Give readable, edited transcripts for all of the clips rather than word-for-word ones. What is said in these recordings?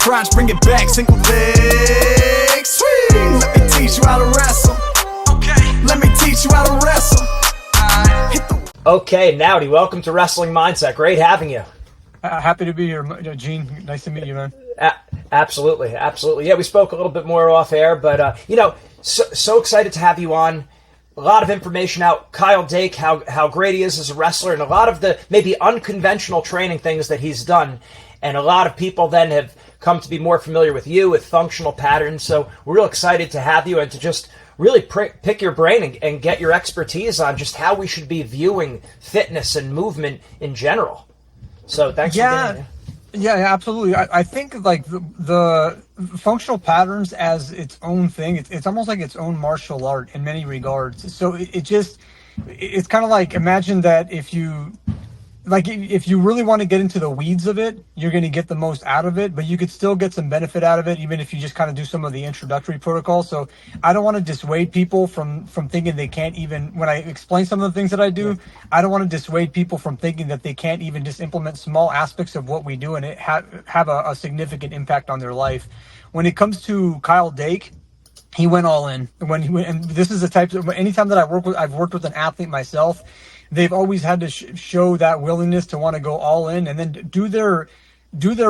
crunch, bring it back, single leg swing. Let me teach you how to wrestle. Okay, let me teach you how to wrestle. Okay, Naudi, welcome to Wrestling Mindset. Great having you. Happy to be here, Gene. Nice to meet you, man. Absolutely. Yeah, we spoke a little bit more off air, but so excited to have you on. A lot of information out. Kyle Dake, how great he is as a wrestler, and a lot of the maybe unconventional training things that he's done. And a lot of people then have come to be more familiar with you, with functional patterns. So we're real excited to have you and to just really pick your brain and get your expertise on just how we should be viewing fitness and movement in general. So thanks for being here. Yeah, absolutely. I think like the functional patterns as its own thing, it's almost like its own martial art in many regards. So it's kind of like, imagine that if you really want to get into the weeds of it, you're going to get the most out of it, but you could still get some benefit out of it, even if you just kind of do some of the introductory protocols. So I don't want to dissuade people from thinking they can't even, when I explain some of the things that I do, I don't want to dissuade people from thinking that they can't even just implement small aspects of what we do and it have a significant impact on their life. When it comes to Kyle Dake, he went all in. And this is the type of, anytime that I've worked with an athlete myself, they've always had to show that willingness to want to go all in and then do their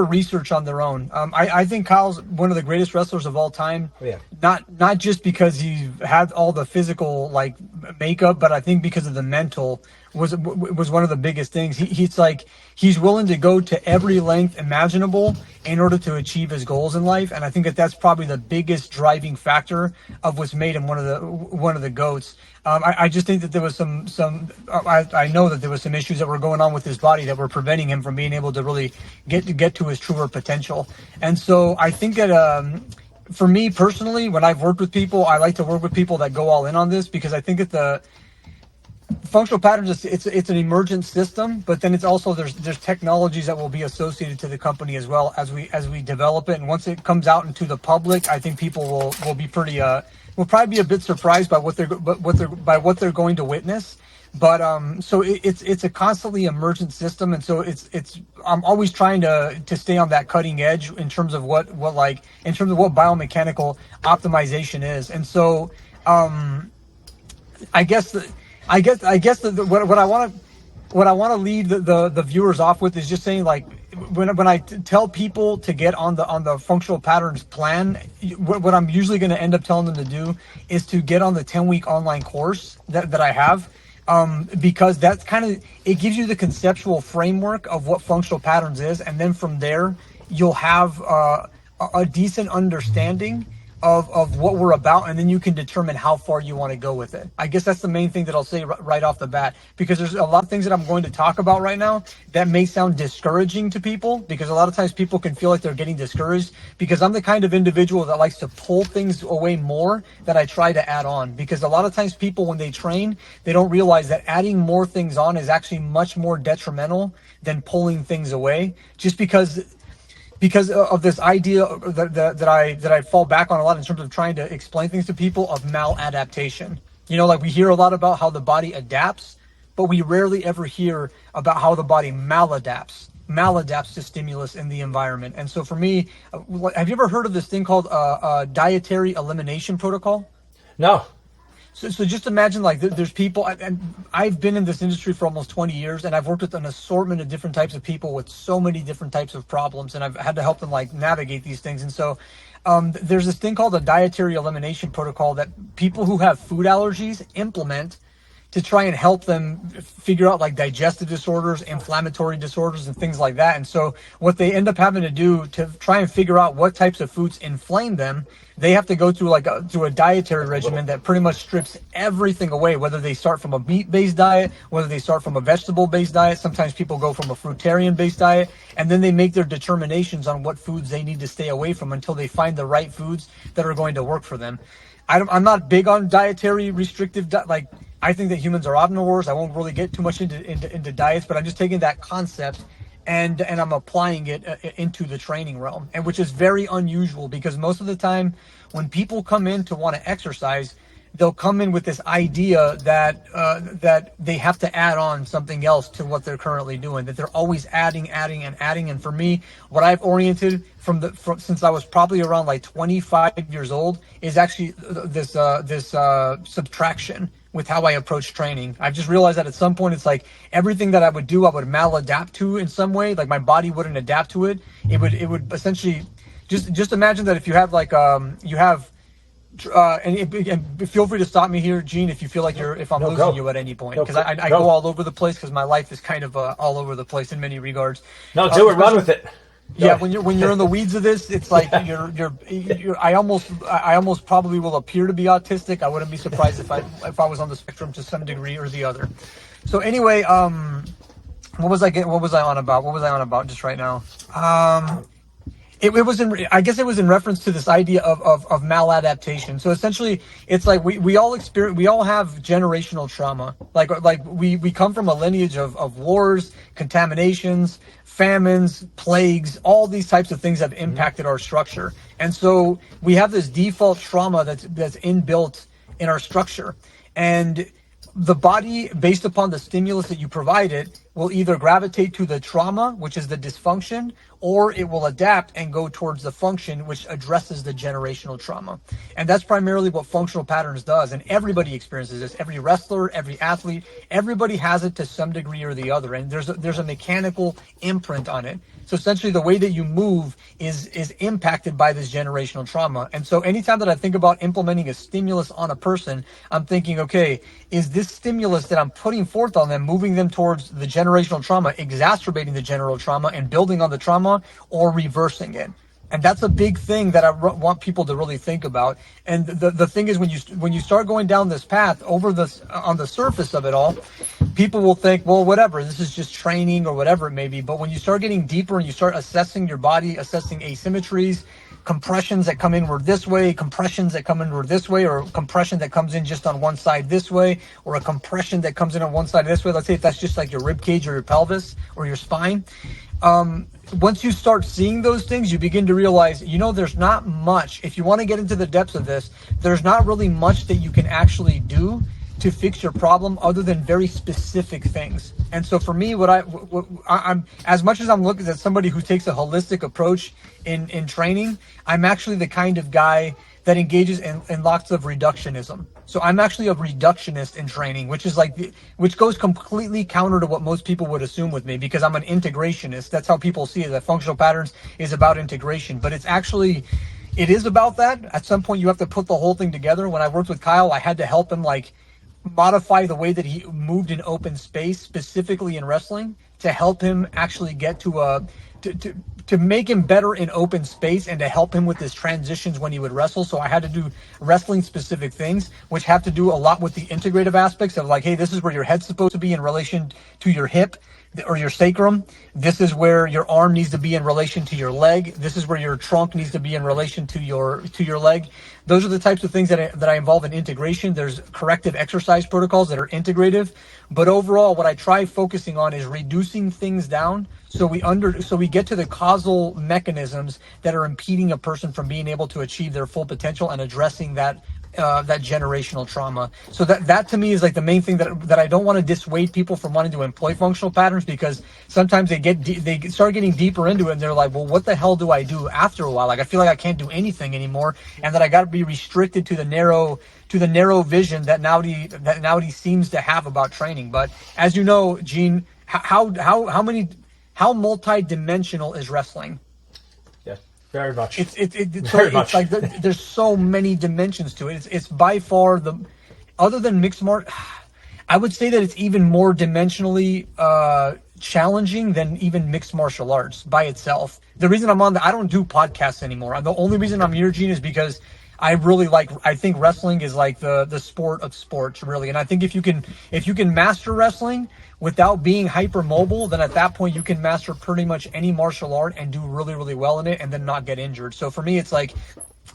research on their own. I think Kyle's one of the greatest wrestlers of all time. Yeah. Not just because he had all the physical like makeup, but I think because of the mental was one of the biggest things. He's willing to go to every length imaginable in order to achieve his goals in life, and I think that's probably the biggest driving factor of what's made him one of the GOATs. I just think that there was I know that there was some issues that were going on with his body that were preventing him from being able to really get to his truer potential. And so I think that for me personally, when I've worked with people, I like to work with people that go all in on this, because I think that the functional patterns, it's an emergent system, but then it's also there's technologies that will be associated to the company as well as we develop it. And once it comes out into the public, I think people will be pretty will probably be a bit surprised by what they're going to witness. But so it's a constantly emergent system, and so I'm always trying to stay on that cutting edge in terms of what biomechanical optimization is. And so I guess what I want to lead the viewers off with is just saying, like, when I tell people to get on the functional patterns plan, what I'm usually going to end up telling them to do is to get on the 10-week online course that I have, because that's it gives you the conceptual framework of what functional patterns is, and then from there you'll have a decent understanding of what we're about, and then you can determine how far you want to go with it. I guess that's the main thing that I'll say right off the bat, because there's a lot of things that I'm going to talk about right now that may sound discouraging to people, because a lot of times people can feel like they're getting discouraged, because I'm the kind of individual that likes to pull things away more than I try to add on. Because a lot of times people, when they train, they don't realize that adding more things on is actually much more detrimental than pulling things away, just because of this idea that I fall back on a lot in terms of trying to explain things to people of maladaptation. Like we hear a lot about how the body adapts, but we rarely ever hear about how the body maladapts to stimulus in the environment. And so for me, have you ever heard of this thing called a dietary elimination protocol? No. So just imagine, like, there's people, and I've been in this industry for almost 20 years, and I've worked with an assortment of different types of people with so many different types of problems, and I've had to help them, like, navigate these things. And so there's this thing called a dietary elimination protocol that people who have food allergies implement to try and help them figure out, like, digestive disorders, inflammatory disorders, and things like that. And so what they end up having to do to try and figure out what types of foods inflame them, they have to go through a dietary regimen that pretty much strips everything away, whether they start from a meat-based diet, whether they start from a vegetable-based diet. Sometimes people go from a fruitarian-based diet, and then they make their determinations on what foods they need to stay away from until they find the right foods that are going to work for them. I'm not big on dietary restrictive, I think that humans are omnivores. I won't really get too much into diets, but I'm just taking that concept and I'm applying it into the training realm, and which is very unusual, because most of the time when people come in to want to exercise, they'll come in with this idea that that they have to add on something else to what they're currently doing, that they're always adding. And for me, what I've oriented from since I was probably around like 25 years old is actually this subtraction with how I approach training. I've just realized that at some point it's like everything that I would do, I would maladapt to in some way. Like my body wouldn't adapt to it. It would essentially just imagine that if you have like you have and feel free to stop me here, Gene, if you feel like if I'm losing you at any point, because I go all over the place because my life is kind of all over the place in many regards. No, do it. Run with it. Yeah, when you're in the weeds of this, it's like you're I almost probably will appear to be autistic. I wouldn't be surprised if I was on the spectrum to some degree or the other. So anyway, what was I on about just right now? It was I guess it was in reference to this idea of maladaptation. So essentially, it's like we all have generational trauma. Like we come from a lineage of wars, contaminations, famines, plagues, all these types of things have impacted our structure. And so we have this default trauma that's inbuilt in our structure. And the body, based upon the stimulus that you provide it, will either gravitate to the trauma, which is the dysfunction, or it will adapt and go towards the function, which addresses the generational trauma. And that's primarily what functional patterns does. And everybody experiences this. Every wrestler, every athlete, everybody has it to some degree or the other. And there's a mechanical imprint on it. So essentially the way that you move is impacted by this generational trauma. And so anytime that I think about implementing a stimulus on a person, I'm thinking, okay, is this stimulus that I'm putting forth on them moving them towards the generational trauma, exacerbating the general trauma and building on the trauma, or reversing it? And that's a big thing that I want people to really think about. And the thing is, when you start going down this path on the surface of it all, people will think, well, whatever, this is just training or whatever it may be. But when you start getting deeper and you start assessing your body, assessing asymmetries, compressions that come inward this way, compressions that come inward this way, or compression that comes in just on one side this way, or a compression that comes in on one side this way. Let's say if that's just like your rib cage or your pelvis or your spine. Once you start seeing those things, you begin to realize, there's not much. If you want to get into the depths of this, there's not really much that you can actually do to fix your problem other than very specific things. And so for me, I'm as much as I'm looking at somebody who takes a holistic approach in training, I'm actually the kind of guy that engages in lots of reductionism. So I'm actually a reductionist in training, which goes completely counter to what most people would assume with me, because I'm an integrationist. That's how people see it, that functional patterns is about integration. But it is about that. At some point, you have to put the whole thing together. When I worked with Kyle, I had to help him modify the way that he moved in open space, specifically in wrestling, to help him actually get to make him better in open space and to help him with his transitions when he would wrestle. So I had to do wrestling specific things, which have to do a lot with the integrative aspects of like, hey, this is where your head's supposed to be in relation to your hip or your sacrum. This is where your arm needs to be in relation to your leg. This is where your trunk needs to be in relation to your leg. Those are the types of things that I involve in integration. There's corrective exercise protocols that are integrative, but overall, what I try focusing on is reducing things down so we get to the causal mechanisms that are impeding a person from being able to achieve their full potential and addressing that generational trauma. So that to me is like the main thing that I don't want to dissuade people from wanting to employ functional patterns, because sometimes they start getting deeper into it and they're like, well, what the hell do I do after a while? Like I feel like I can't do anything anymore, and that I got to be restricted to the narrow vision that Naudi seems to have about training. But as you know, Gene, how multi-dimensional is wrestling? Very much. It's like there's so many dimensions to it. It's by far other than mixed martial, I would say that it's even more dimensionally challenging than even mixed martial arts by itself. The reason I don't do podcasts anymore. The only reason I'm here, Gene, is because I think wrestling is like the sport of sports, really. And I think if you can master wrestling without being hypermobile, then at that point you can master pretty much any martial art and do really, really well in it and then not get injured. So for me, it's like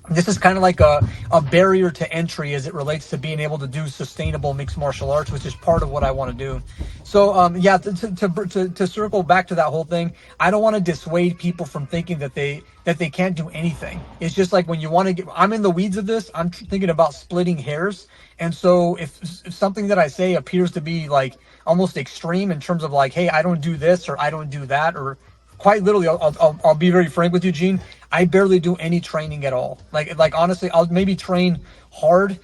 this is kind of like a barrier to entry as it relates to being able to do sustainable mixed martial arts, which is part of what I want to do. So yeah, to circle back to that whole thing, I don't want to dissuade people from thinking that they can't do anything. It's just like when you want to get, I'm in the weeds of this, I'm thinking about splitting hairs. And so if something that I say appears to be like almost extreme in terms of like, hey, I don't do this or I don't do that, or quite literally, I'll be very frank with you, Gene. I barely do any training at all. Like honestly, I'll maybe train hard,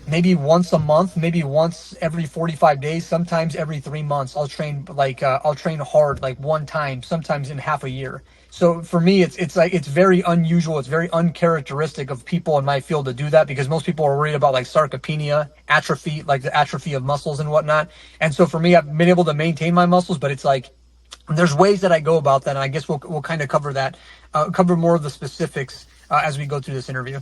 maybe once a month, maybe once every 45 days, sometimes every 3 months. I'll train hard like one time, sometimes in half a year. So for me, it's like it's very unusual. It's very uncharacteristic of people in my field to do that, because most people are worried about like sarcopenia, atrophy, like the atrophy of muscles and whatnot. And so for me, I've been able to maintain my muscles, but it's like, there's ways that I go about that, and I guess we'll kind of cover that, cover more of the specifics as we go through this interview.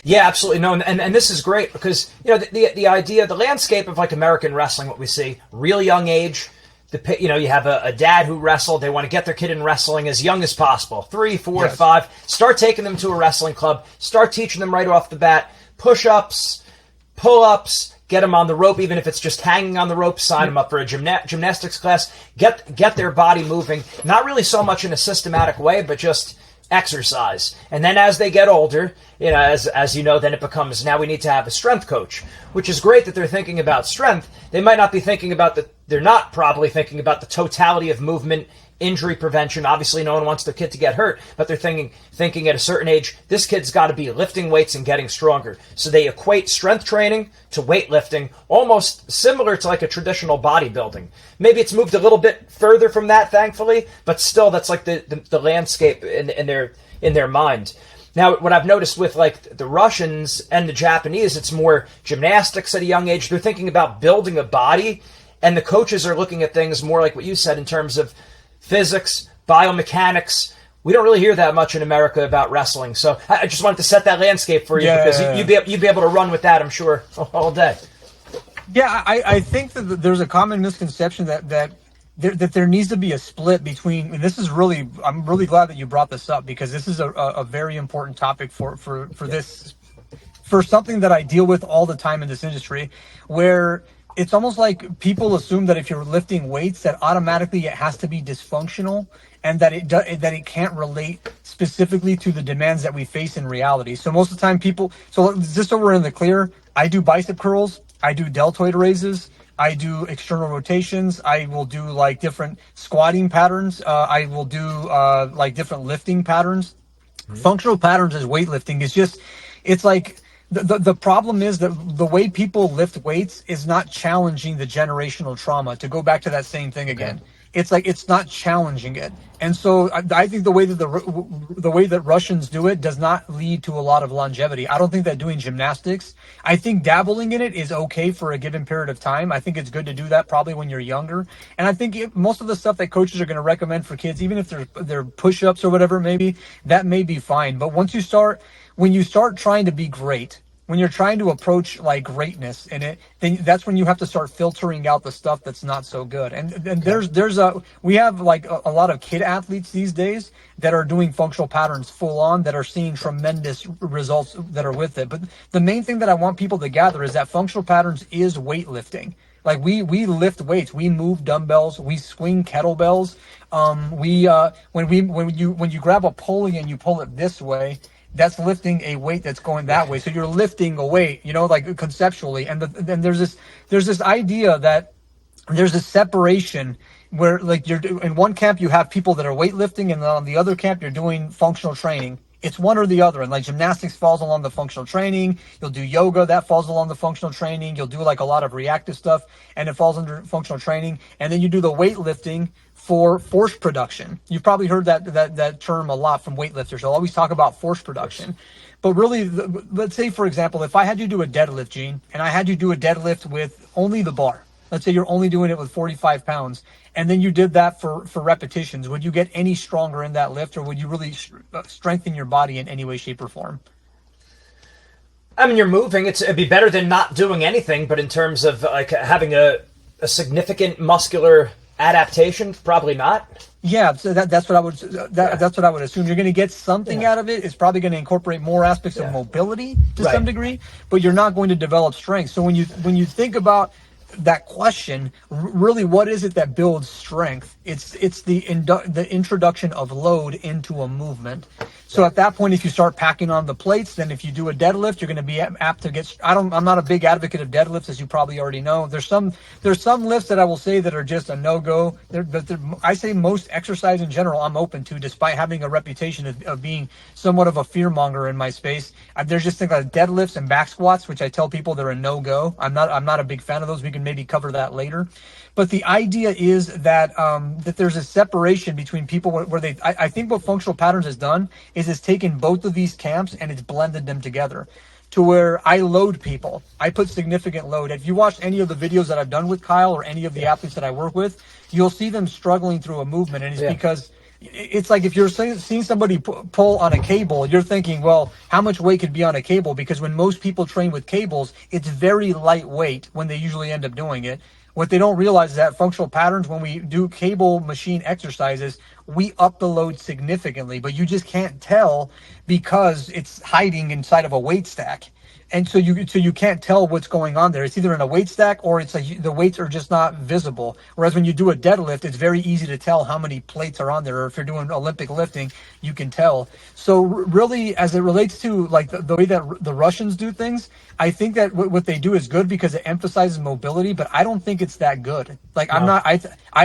Yeah, absolutely. No, and this is great because, you know, the idea, the landscape of like American wrestling, what we see, real young age, you have a dad who wrestled, they want to get their kid in wrestling as young as possible, 3, 4, Yes. 5, start taking them to a wrestling club, start teaching them right off the bat, push-ups, pull-ups, get them on the rope, even if it's just hanging on the rope, sign them up for a gymnastics class, get their body moving, not really so much in a systematic way, but just exercise. And then as they get older, you know, as you know, then it becomes, now we need to have a strength coach, which is great that they're thinking about strength. They might not be thinking about they're not probably thinking about the totality of movement, injury prevention. Obviously, no one wants their kid to get hurt, but they're thinking at a certain age, this kid's got to be lifting weights and getting stronger. So they equate strength training to weightlifting, almost similar to like a traditional bodybuilding. Maybe it's moved a little bit further from that, thankfully, but still, that's like the landscape in their mind. Now, what I've noticed with like the Russians and the Japanese, it's more gymnastics at a young age. They're thinking about building a body, and the coaches are looking at things more like what you said in terms of physics, biomechanics. We don't really hear that much in America about wrestling. So I just wanted to set that landscape for you, because you'd be able to run with that, I'm sure, all day. Yeah, I think that there's a common misconception that there needs to be a split between, and this is really, I'm really glad that you brought this up, because this is a very important topic for this, for something that I deal with all the time in this industry, where it's almost like people assume that if you're lifting weights, that automatically it has to be dysfunctional, and that it can't relate specifically to the demands that we face in reality. So most of the time so just so we're in the clear, I do bicep curls, I do deltoid raises, I do external rotations, I will do like different squatting patterns, I will do like different lifting patterns. Mm-hmm. Functional patterns as weightlifting is just, it's like, the problem is that the way people lift weights is not challenging the generational trauma. To go back to that same thing again, it's like it's not challenging it. And so I think the way that Russians do it does not lead to a lot of longevity. I don't think that doing gymnastics, I think dabbling in it is okay for a given period of time. I think it's good to do that probably when you're younger. And I think most of the stuff that coaches are going to recommend for kids, even if they're push-ups or whatever, maybe that may be fine. But when you start trying to be great, when you're trying to approach like greatness in it, then that's when you have to start filtering out the stuff that's not so good. And we have like a lot of kid athletes these days that are doing functional patterns full on, that are seeing tremendous results that are with it. But the main thing that I want people to gather is that functional patterns is weightlifting. Like we lift weights, we move dumbbells, we swing kettlebells. When you grab a pulley and you pull it this way, that's lifting a weight that's going that way. So you're lifting a weight, you know, like conceptually. And then there's this idea that there's a separation where like you're in one camp, you have people that are weightlifting, and then on the other camp, you're doing functional training. It's one or the other. And like gymnastics falls along the functional training. You'll do yoga, that falls along the functional training. You'll do like a lot of reactive stuff, and it falls under functional training. And then you do the weightlifting for force production. You've probably heard that term a lot from weightlifters. They'll always talk about force production. But really, let's say, for example, if I had you do a deadlift, Gene, and I had you do a deadlift with only the bar. Let's say you're only doing it with 45 pounds, and then you did that for repetitions. Would you get any stronger in that lift, or would you really strengthen your body in any way, shape, or form? I mean, you're moving. It'd be better than not doing anything, but in terms of like having a significant muscular Adaptation? Probably not. Yeah, so that's what I would that's what I would assume. You're going to get something out of it. It's probably going to incorporate more aspects of mobility to some degree, but you're not going to develop strength. So when you think about that question, really, what is it that builds strength? It's the introduction of load into a movement. So at that point, if you start packing on the plates, then if you do a deadlift, you're going to be apt to get. I'm not a big advocate of deadlifts, as you probably already know. There's some lifts that I will say that are just a no-go. I say most exercise in general I'm open to, despite having a reputation of being somewhat of a fear monger in my space. There's just things like deadlifts and back squats, which I tell people they're a no-go. I'm not a big fan of those. We can maybe cover that later. But the idea is that that there's a separation between people where I think what Functional Patterns has done is it's taken both of these camps and it's blended them together to where I load people. I put significant load. If you watch any of the videos that I've done with Kyle or any of the athletes that I work with, you'll see them struggling through a movement. And it's because it's like if you're seeing somebody pull on a cable, you're thinking, well, how much weight could be on a cable? Because when most people train with cables, it's very lightweight when they usually end up doing it. What they don't realize is that Functional Patterns, when we do cable machine exercises, we up the load significantly, but you just can't tell because it's hiding inside of a weight stack. And so you can't tell what's going on there. It's either in a weight stack or it's like the weights are just not visible. Whereas when you do a deadlift, it's very easy to tell how many plates are on there. Or if you're doing Olympic lifting, you can tell. So really, as it relates to like the way that the Russians do things, I think that what they do is good because it emphasizes mobility, but I don't think it's that good. Like I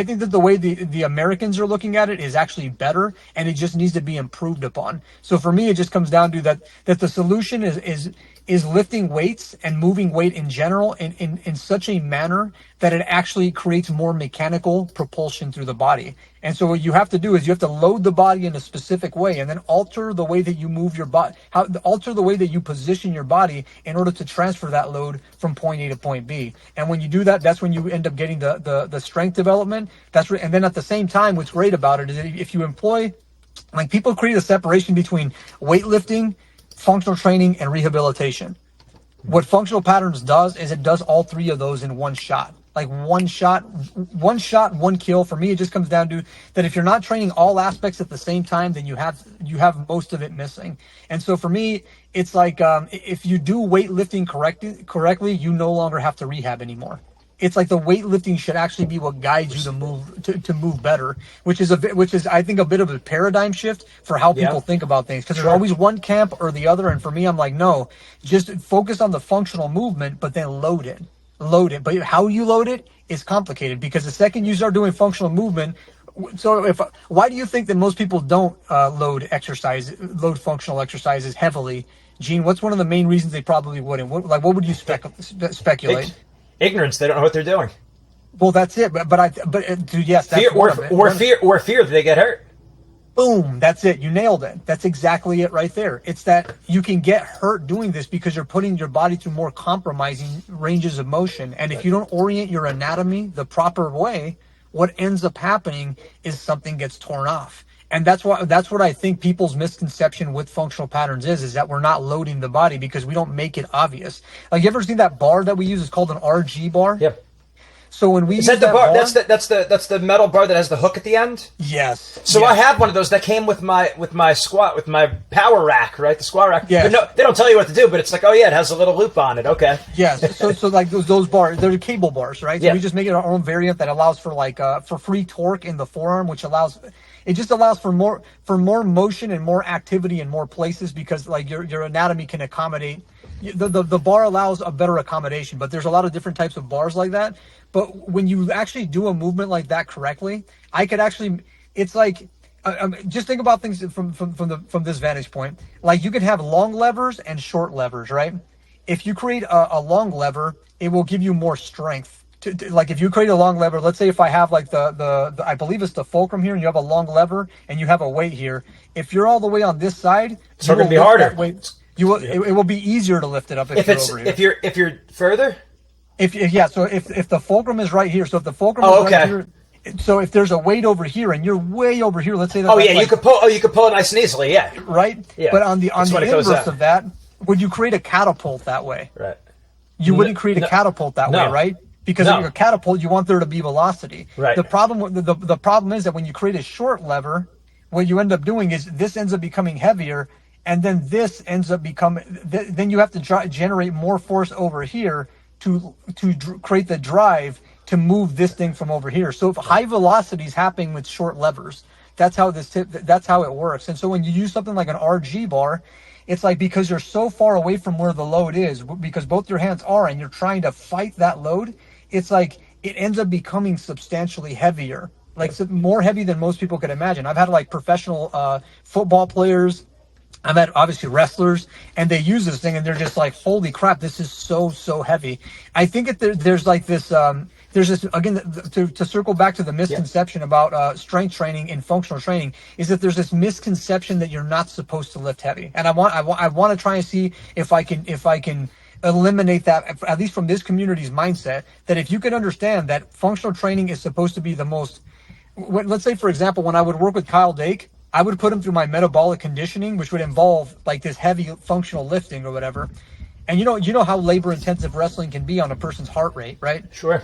think that the way the Americans are looking at it is actually better, and it just needs to be improved upon. So for me, it just comes down to that the solution is lifting weights and moving weight in general in such a manner that it actually creates more mechanical propulsion through the body. And so what you have to do is you have to load the body in a specific way and then alter the way that you move your body, alter the way that you position your body in order to transfer that load from point A to point B. And when you do that, that's when you end up getting the strength development. And then at the same time, what's great about it is that if you employ, like people create a separation between weightlifting, functional training, and rehabilitation. What Functional Patterns does is it does all three of those in one shot. Like one shot, one kill. For me, it just comes down to that if you're not training all aspects at the same time, then you have most of it missing. And so for me, it's like if you do weightlifting correctly, you no longer have to rehab anymore. It's like the weightlifting should actually be what guides you to move better, which is I think a bit of a paradigm shift for how people think about things, because there's always one camp or the other. And for me, I'm like, no, just focus on the functional movement, but then load it. But how you load it is complicated, because the second you start doing functional movement, why do you think that most people don't load functional exercises heavily? Gene, what's one of the main reasons they probably wouldn't? What would you speculate? Ignorance. They don't know what they're doing. Well, that's it. But dude, yes, that's fear that they get hurt. Boom. That's it. You nailed it. That's exactly it right there. It's that you can get hurt doing this because you're putting your body through more compromising ranges of motion. And if you don't orient your anatomy the proper way, what ends up happening is something gets torn off. And that's what I think people's misconception with Functional Patterns is that we're not loading the body because we don't make it obvious. Like, you ever seen that bar that we use? It's called an RG bar. Yep. So when we use that bar, that's the metal bar that has the hook at the end. Yes. So yes. I have one of those that came with my squat, with my power rack, right? The squat rack. Yes. No, they don't tell you what to do, but it's like, oh yeah, it has a little loop on it. Okay. Yes. So like those bars, they're cable bars, right? So we just make it our own variant that allows for for free torque in the forearm, which allows for more motion and more activity in more places, because like your anatomy can accommodate. The bar allows a better accommodation, but there's a lot of different types of bars like that. But when you actually do a movement like that correctly, it's like, just think about things from this vantage point. Like, you could have long levers and short levers, right? If you create a long lever, it will give you more strength. Like, if you create a long lever, let's say if I have like the I believe it's the fulcrum here, and you have a long lever and you have a weight here. If you're all the way on this side, it's going to be harder. It will be easier to lift it up if you're over here. If you're further. So if the fulcrum is right here, so if the fulcrum is right here, so if there's a weight over here and you're way over here, let's say that. You could pull it nice and easily, yeah. Right. Yeah. But on the inverse of that, would you create a catapult that way? Right. You wouldn't create a catapult that way, right? because No. if you're a catapult, you want there to be velocity. Right. The problem is that when you create a short lever, what you end up doing is this ends up becoming heavier, and then this ends up becoming. Then you have to generate more force over here to create the drive to move this thing from over here. So if high velocity is happening with short levers, that's how it works. And so when you use something like an RG bar, it's like, because you're so far away from where the load is, because both your hands are, and you're trying to fight that load, it's like it ends up becoming substantially heavier, like more heavy than most people could imagine. I've had like professional football players, I've had obviously wrestlers, and they use this thing and they're just like, holy crap, this is so heavy. I think that there's like this, there's this, again, to circle back to the misconception about strength training and functional training, is that there's this misconception that you're not supposed to lift heavy. And I want to try and see if I can eliminate that, at least from this community's mindset, that if you can understand that functional training is supposed to be the most, let's say, for example, when I would work with Kyle Dake, I would put him through my metabolic conditioning, which would involve like this heavy functional lifting or whatever. And you know how labor intensive wrestling can be on a person's heart rate, right? Sure.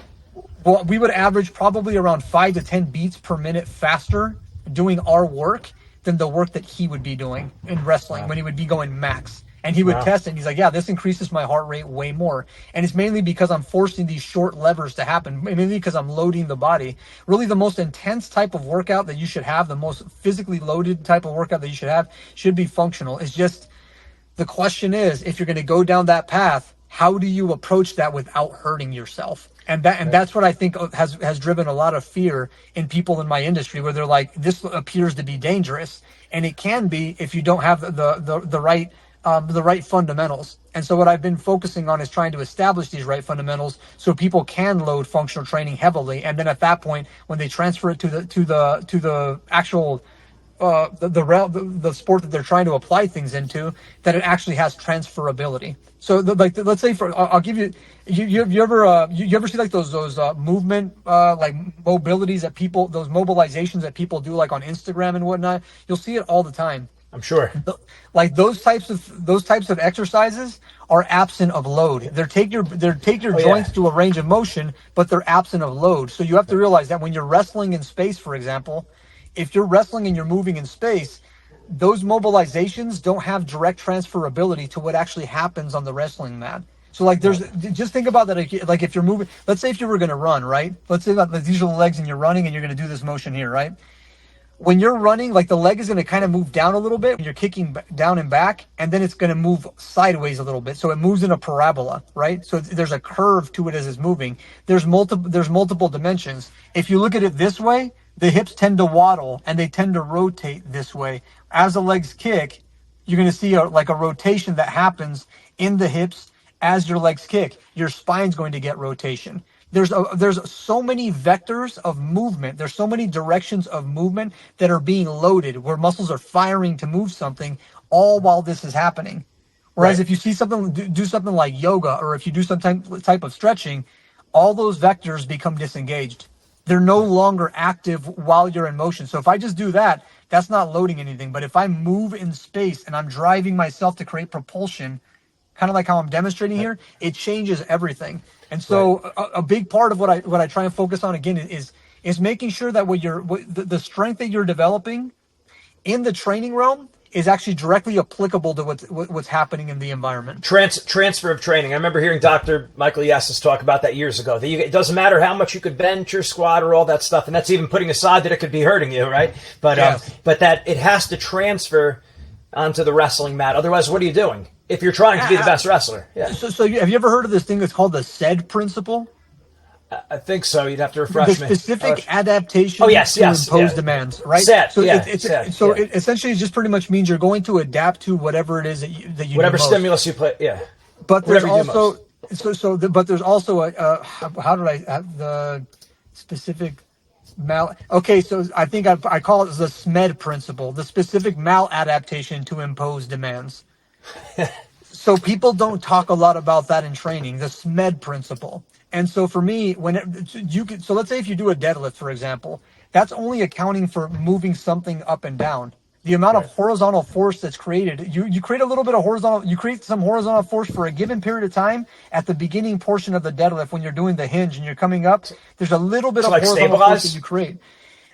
Well, we would average probably around 5 to 10 beats per minute faster doing our work than the work that he would be doing in wrestling when he would be going max. And he would test it, and he's like, yeah, this increases my heart rate way more. And it's mainly because I'm forcing these short levers to happen, mainly because I'm loading the body. Really, the most intense type of workout that you should have, the most physically loaded type of workout that you should have, should be functional. It's just, the question is, if you're going to go down that path, how do you approach that without hurting yourself? And that's what I think has driven a lot of fear in people in my industry, where they're like, this appears to be dangerous. And it can be if you don't have the right fundamentals. And so what I've been focusing on is trying to establish these right fundamentals so people can load functional training heavily. And then at that point, when they transfer it to the actual the sport that they're trying to apply things into, that it actually has transferability. So let's say I'll give you, you ever see like those movement like mobilities that people, those mobilizations that people do like on Instagram and whatnot? You'll see it all the time. I'm sure. Like those types of exercises are absent of load. They take your joints to a range of motion, but they're absent of load. So you have to realize that when you're wrestling in space, for example, if you're wrestling and you're moving in space, those mobilizations don't have direct transferability to what actually happens on the wrestling mat. So like just think about that. Like if you're moving, let's say if you were going to run, right? Let's say that these are the legs and you're running and you're going to do this motion here, right? When you're running, like the leg is going to kind of move down a little bit when you're kicking down and back, and then it's going to move sideways a little bit. So it moves in a parabola, right? So there's a curve to it as it's moving. There's multiple dimensions. If you look at it this way, the hips tend to waddle and they tend to rotate this way. As the legs kick, you're going to see a rotation that happens in the hips as your legs kick. Your spine's going to get rotation. There's so many vectors of movement. There's so many directions of movement that are being loaded, where muscles are firing to move something, all while this is happening. Whereas if you see something, do something like yoga, or if you do some type of stretching, all those vectors become disengaged. They're no longer active while you're in motion. So if I just do that, that's not loading anything. But if I move in space and I'm driving myself to create propulsion, kind of like how I'm demonstrating here, it changes everything. And so a big part of what I try and focus on again is making sure that the strength that you're developing in the training realm is actually directly applicable to what's happening in the environment. Transfer of training. I remember hearing Dr. Michael Yassis talk about that years ago. It doesn't matter how much you could bench or squat or all that stuff, and that's even putting aside that it could be hurting you, right? But but that it has to transfer onto the wrestling mat. Otherwise, what are you doing if you're trying to be the best wrestler? Yeah. So have you ever heard of this thing that's called the SAID principle? I think so. You'd have to refresh me. The specific adaptation to impose demands, right? Set, so it essentially just pretty much means you're going to adapt to whatever it is that you whatever do most. stimulus you put. Yeah. But there's also but there's also a how did I have the specific Okay, so I think I call it the SMED principle, the specific maladaptation to impose demands. So people don't talk a lot about that in training, the SMED principle. And so for me, so let's say if you do a deadlift, for example, that's only accounting for moving something up and down. the amount of horizontal force that's created, you create a little bit of horizontal, you create some horizontal force for a given period of time at the beginning portion of the deadlift when you're doing the hinge and you're coming up. There's a little bit of like horizontal stabilize? force that you create.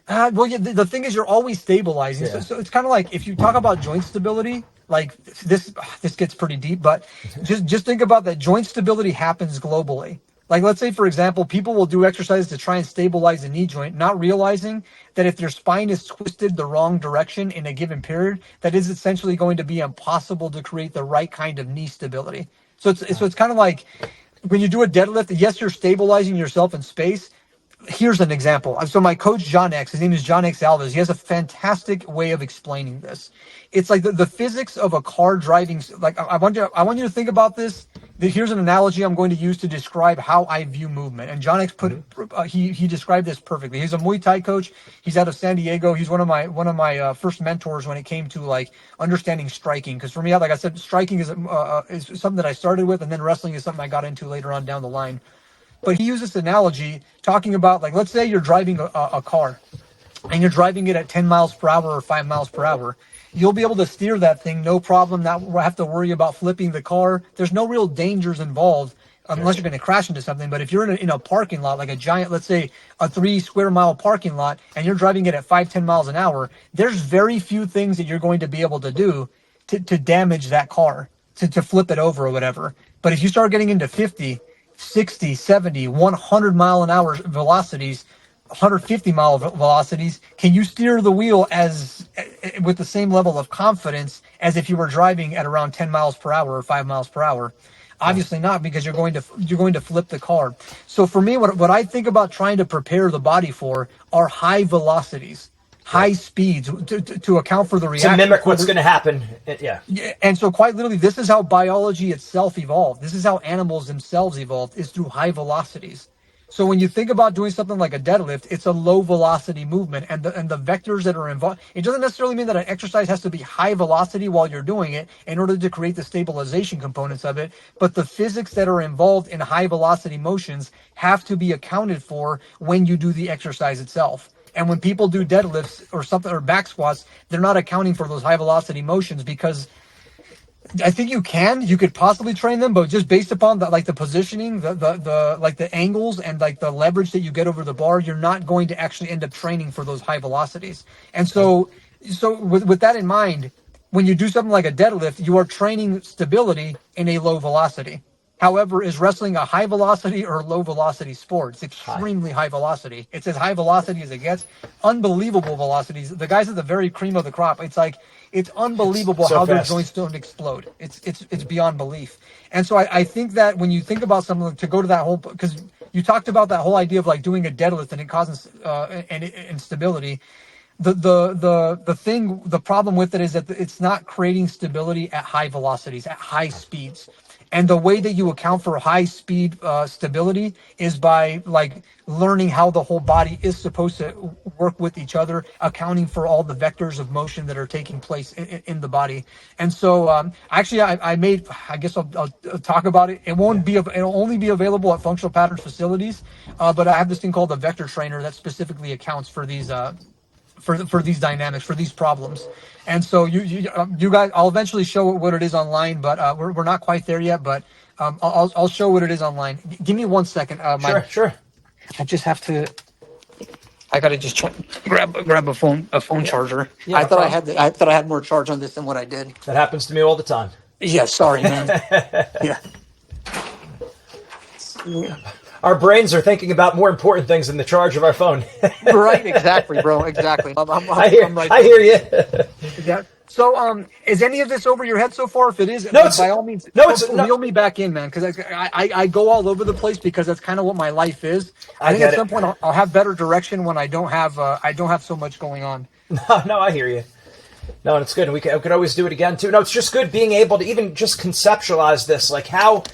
Well, yeah, the thing is, you're always stabilizing. Yeah. So it's kind of like if you talk about joint stability, like this gets pretty deep, but just think about that. Joint stability happens globally. Like, let's say, for example, people will do exercises to try and stabilize a knee joint, not realizing that if their spine is twisted the wrong direction in a given period, that is essentially going to be impossible to create the right kind of knee stability. So it's kind of like when you do a deadlift, yes, you're stabilizing yourself in space. Here's an example. So my coach, John X, his name is John X Alves. He has a fantastic way of explaining this. It's like the physics of a car driving. Like I want you to think about this. Here's an analogy I'm going to use to describe how I view movement. And John X he described this perfectly. He's a Muay Thai coach. He's out of San Diego. He's one of my first mentors when it came to like understanding striking. Because for me, like I said, striking is something that I started with, and then wrestling is something I got into later on down the line. But he uses this analogy talking about, like, let's say you're driving a car and you're driving it at 10 miles per hour or 5 miles per hour. You'll be able to steer that thing, no problem, not have to worry about flipping the car. There's no real dangers involved unless you're going to crash into something. But if you're in a parking lot, like a giant, let's say a 3 square mile parking lot, and you're driving it at 10 miles an hour, there's very few things that you're going to be able to do to damage that car, to flip it over or whatever. But if you start getting into 50, 60, 70, 100 mile an hour velocities, 150 mile velocities, can you steer the wheel as with the same level of confidence as if you were driving at around 10 miles per hour or 5 miles per hour? Obviously not, because you're going to flip the car. So for me, what I think about trying to prepare the body for are high velocities, high speeds to account for the reaction. To mimic what's going to happen. Yeah. And so quite literally, this is how biology itself evolved. This is how animals themselves evolved, is through high velocities. So when you think about doing something like a deadlift, it's a low velocity movement, and the vectors that are involved, it doesn't necessarily mean that an exercise has to be high velocity while you're doing it in order to create the stabilization components of it. But the physics that are involved in high velocity motions have to be accounted for when you do the exercise itself. And when people do deadlifts or something, or back squats, they're not accounting for those high velocity motions, because I think you could possibly train them, but just based upon the positioning, the angles and like the leverage that you get over the bar, you're not going to actually end up training for those high velocities. And so with that in mind, when you do something like a deadlift, you are training stability in a low velocity. However, is wrestling a high velocity or low velocity sport? It's extremely high velocity. It's as high velocity as it gets. Unbelievable velocities. The guys at the very cream of the crop. It's unbelievable how their joints don't explode. It's beyond belief. And so I think that when you think about something, to go to that whole, because you talked about that whole idea of like doing a deadlift and it causes instability. The problem with it is that it's not creating stability at high velocities, at high speeds. And the way that you account for high speed stability is by like learning how the whole body is supposed to work with each other, accounting for all the vectors of motion that are taking place in the body. And so actually I guess I'll talk about it. It'll only be available at Functional Patterns facilities, but I have this thing called a vector trainer that specifically accounts for these for these dynamics, for these problems. And so you guys, I'll eventually show what it is online, but we're not quite there yet. But I'll show what it is online. Give me 1 second. Sure. I just have to. I gotta just grab a phone charger. Yeah, I thought I had more charge on this than what I did. That happens to me all the time. Yeah, sorry, man. Yeah. Our brains are thinking about more important things than the charge of our phone. Right, exactly, bro. Exactly. I hear you. Yeah. So, is any of this over your head so far? If it is, no, by all means, reel me back in, man, because I go all over the place because that's kind of what my life is. I think at some point I'll have better direction when I don't have so much going on. No, I hear you. No, and it's good. We could always do it again too. No, it's just good being able to even just conceptualize this, like how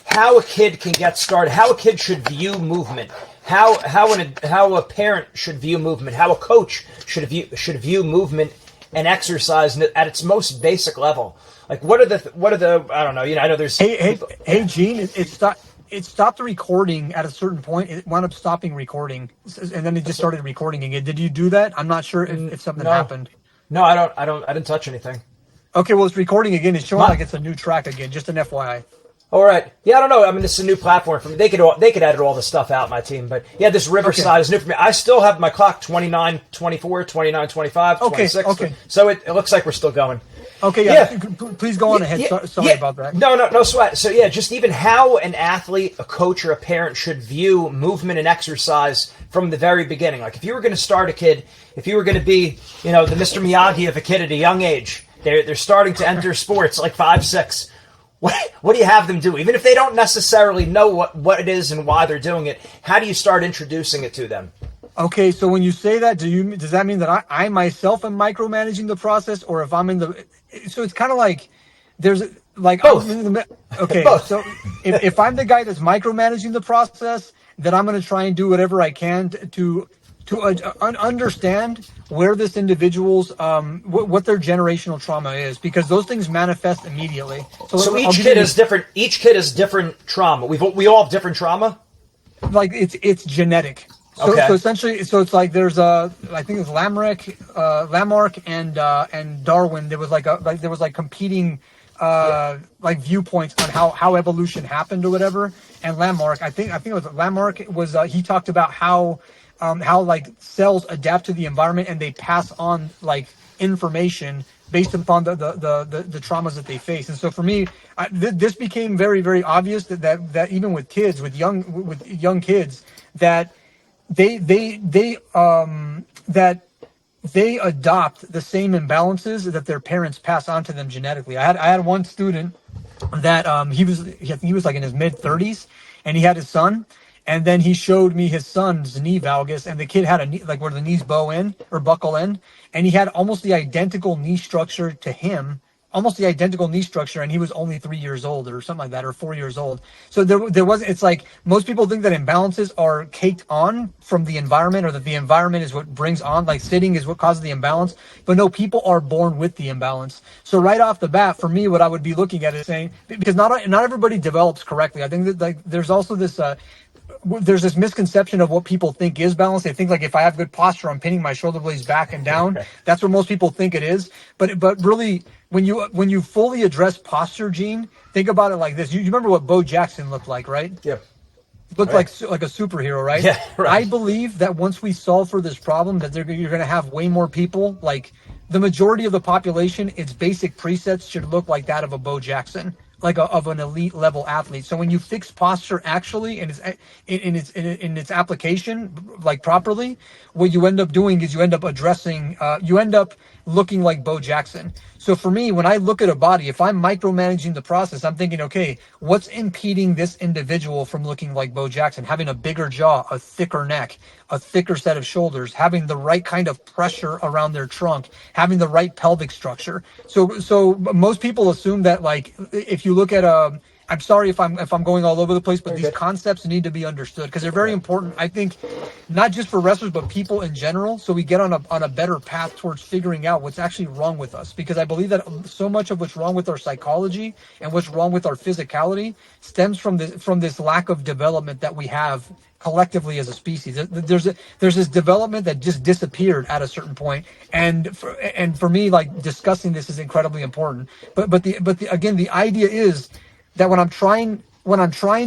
a kid can get started, how a kid should view movement, how a parent should view movement, how a coach should view movement and exercise at its most basic level. Like what are the I don't know. I know there's hey Gene, it stopped recording at a certain point. It wound up stopping recording, and then it just started recording again. Did you do that? I'm not sure if something happened. No, I didn't touch anything. Okay, well, it's recording again. It's showing What? like it's a new track again. Just an FYI. All right. Yeah, I don't know. I mean, this is a new platform for me. They could edit all the stuff out, my team. But yeah, this Riverside is new for me. I still have my clock 29, 24, 29, 25, 26. Okay. So it looks like we're still going. Okay, yeah. Please go on ahead. Sorry about that. No sweat. So yeah, just even how an athlete, a coach, or a parent should view movement and exercise from the very beginning. Like if you were going to start a kid, if you were going to be, the Mr. Miyagi of a kid at a young age, they're starting to enter sports like 5, 6. What do you have them do? Even if they don't necessarily know what it is and why they're doing it, how do you start introducing it to them? Okay, so when you say that, does that mean that I myself am micromanaging the process, or if I'm in the? So it's kind of like there's like both. Okay, Both. So if I'm the guy that's micromanaging the process, then I'm going to try and do whatever I can to understand where this individual's what their generational trauma is, because those things manifest immediately. So each kid is different. Each kid is different trauma. We all have different trauma. Like it's genetic. So, Okay. so essentially, it's like there's I think it's Lamarck and Darwin. There was competing like viewpoints on how evolution happened or whatever. And Lamarck, I think it was Lamarck was he talked about how like cells adapt to the environment and they pass on like information based upon the traumas that they face. And so for me, this became very, very obvious that even with kids, with young kids, that they adopt the same imbalances that their parents pass on to them genetically. I had one student that he was like in his mid 30s, and he had his son. And then he showed me his son's knee valgus, and the kid had a knee, like where the knees bow in or buckle in, and he had almost the identical knee structure to him, and he was only 3 years old or something like that, or 4 years old. So there was, it's like most people think that imbalances are caked on from the environment, or that the environment is what brings on, like sitting is what causes the imbalance. But no, people are born with the imbalance. So right off the bat, for me, what I would be looking at is saying, because not everybody develops correctly. I think that like there's also this there's this misconception of what people think is balance. They think like if I have good posture, I'm pinning my shoulder blades back and down. That's what most people think it is. But really, when you fully address posture, Gene, think about it like this. You remember what Bo Jackson looked like, right? Yep. Looked like a superhero, right? Yeah, right. I believe that once we solve for this problem, that you're going to have way more people. Like the majority of the population, its basic presets should look like that of a Bo Jackson, like of an elite level athlete. So when you fix posture actually in its application like properly, what you end up doing is you end up looking like Bo Jackson. So for me, when I look at a body, if I'm micromanaging the process, I'm thinking, okay, what's impeding this individual from looking like Bo Jackson? Having a bigger jaw, a thicker neck, a thicker set of shoulders, having the right kind of pressure around their trunk, having the right pelvic structure. So most people assume that, like, if you look at I'm sorry if I'm going all over the place, but these concepts need to be understood because they're very important. I think not just for wrestlers, but people in general. So we get on a better path towards figuring out what's actually wrong with us. Because I believe that so much of what's wrong with our psychology and what's wrong with our physicality stems from this lack of development that we have collectively as a species. There's this development that just disappeared at a certain point, and for me, like, discussing this is incredibly important. But again, the idea is that when I'm trying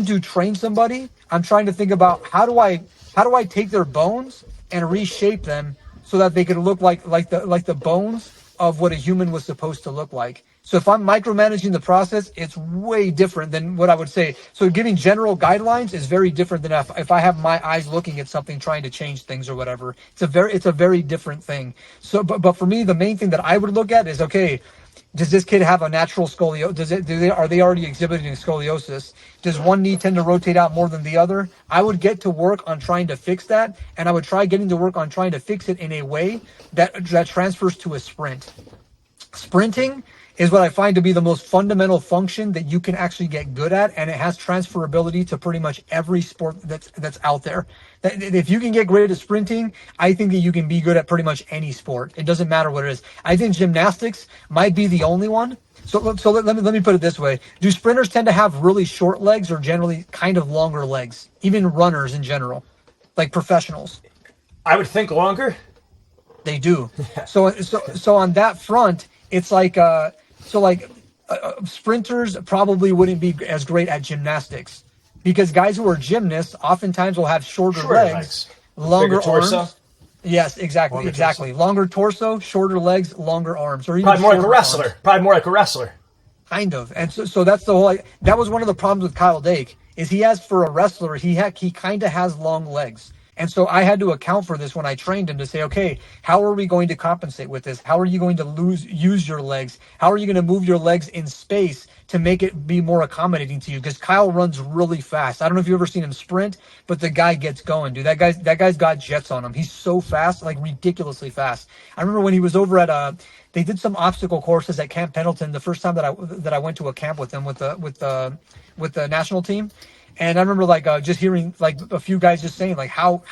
to train somebody, I'm trying to think about how do I take their bones and reshape them so that they could look like the bones of what a human was supposed to look like. So if I'm micromanaging the process, it's way different than what I would say. So giving general guidelines is very different than if I have my eyes looking at something, trying to change things or whatever. It's a very different thing. So, but for me, the main thing that I would look at is, okay, does this kid have a natural scoliosis? Are they already exhibiting scoliosis? Does one knee tend to rotate out more than the other? I would get to work on trying to fix that, and I would try getting to work on trying to fix it in a way that transfers to a sprint. Sprinting is what I find to be the most fundamental function that you can actually get good at, and it has transferability to pretty much every sport that's out there. If you can get great at sprinting, I think that you can be good at pretty much any sport. It doesn't matter what it is. I think gymnastics might be the only one. So let me put it this way. Do sprinters tend to have really short legs or generally kind of longer legs? Even runners in general, like professionals. I would think longer. They do. So on that front, it's like sprinters probably wouldn't be as great at gymnastics because guys who are gymnasts oftentimes will have shorter legs, longer arms. Yes, exactly, exactly. Longer torso, shorter legs, longer arms, or even probably more like a wrestler. arms. Probably more like a wrestler. Kind of. And so that's the whole. That was one of the problems with Kyle Dake is he has for a wrestler he kind of has long legs. And so I had to account for this when I trained him to say, okay, how are we going to compensate with this? How are you going to use your legs? How are you going to move your legs in space to make it be more accommodating to you? Because Kyle runs really fast. I don't know if you've ever seen him sprint, but the guy gets going, dude. That guy's got jets on him. He's so fast, like ridiculously fast. I remember when he was over at they did some obstacle courses at Camp Pendleton the first time that I went to a camp with them with the national team. And I remember just hearing like a few guys just saying like how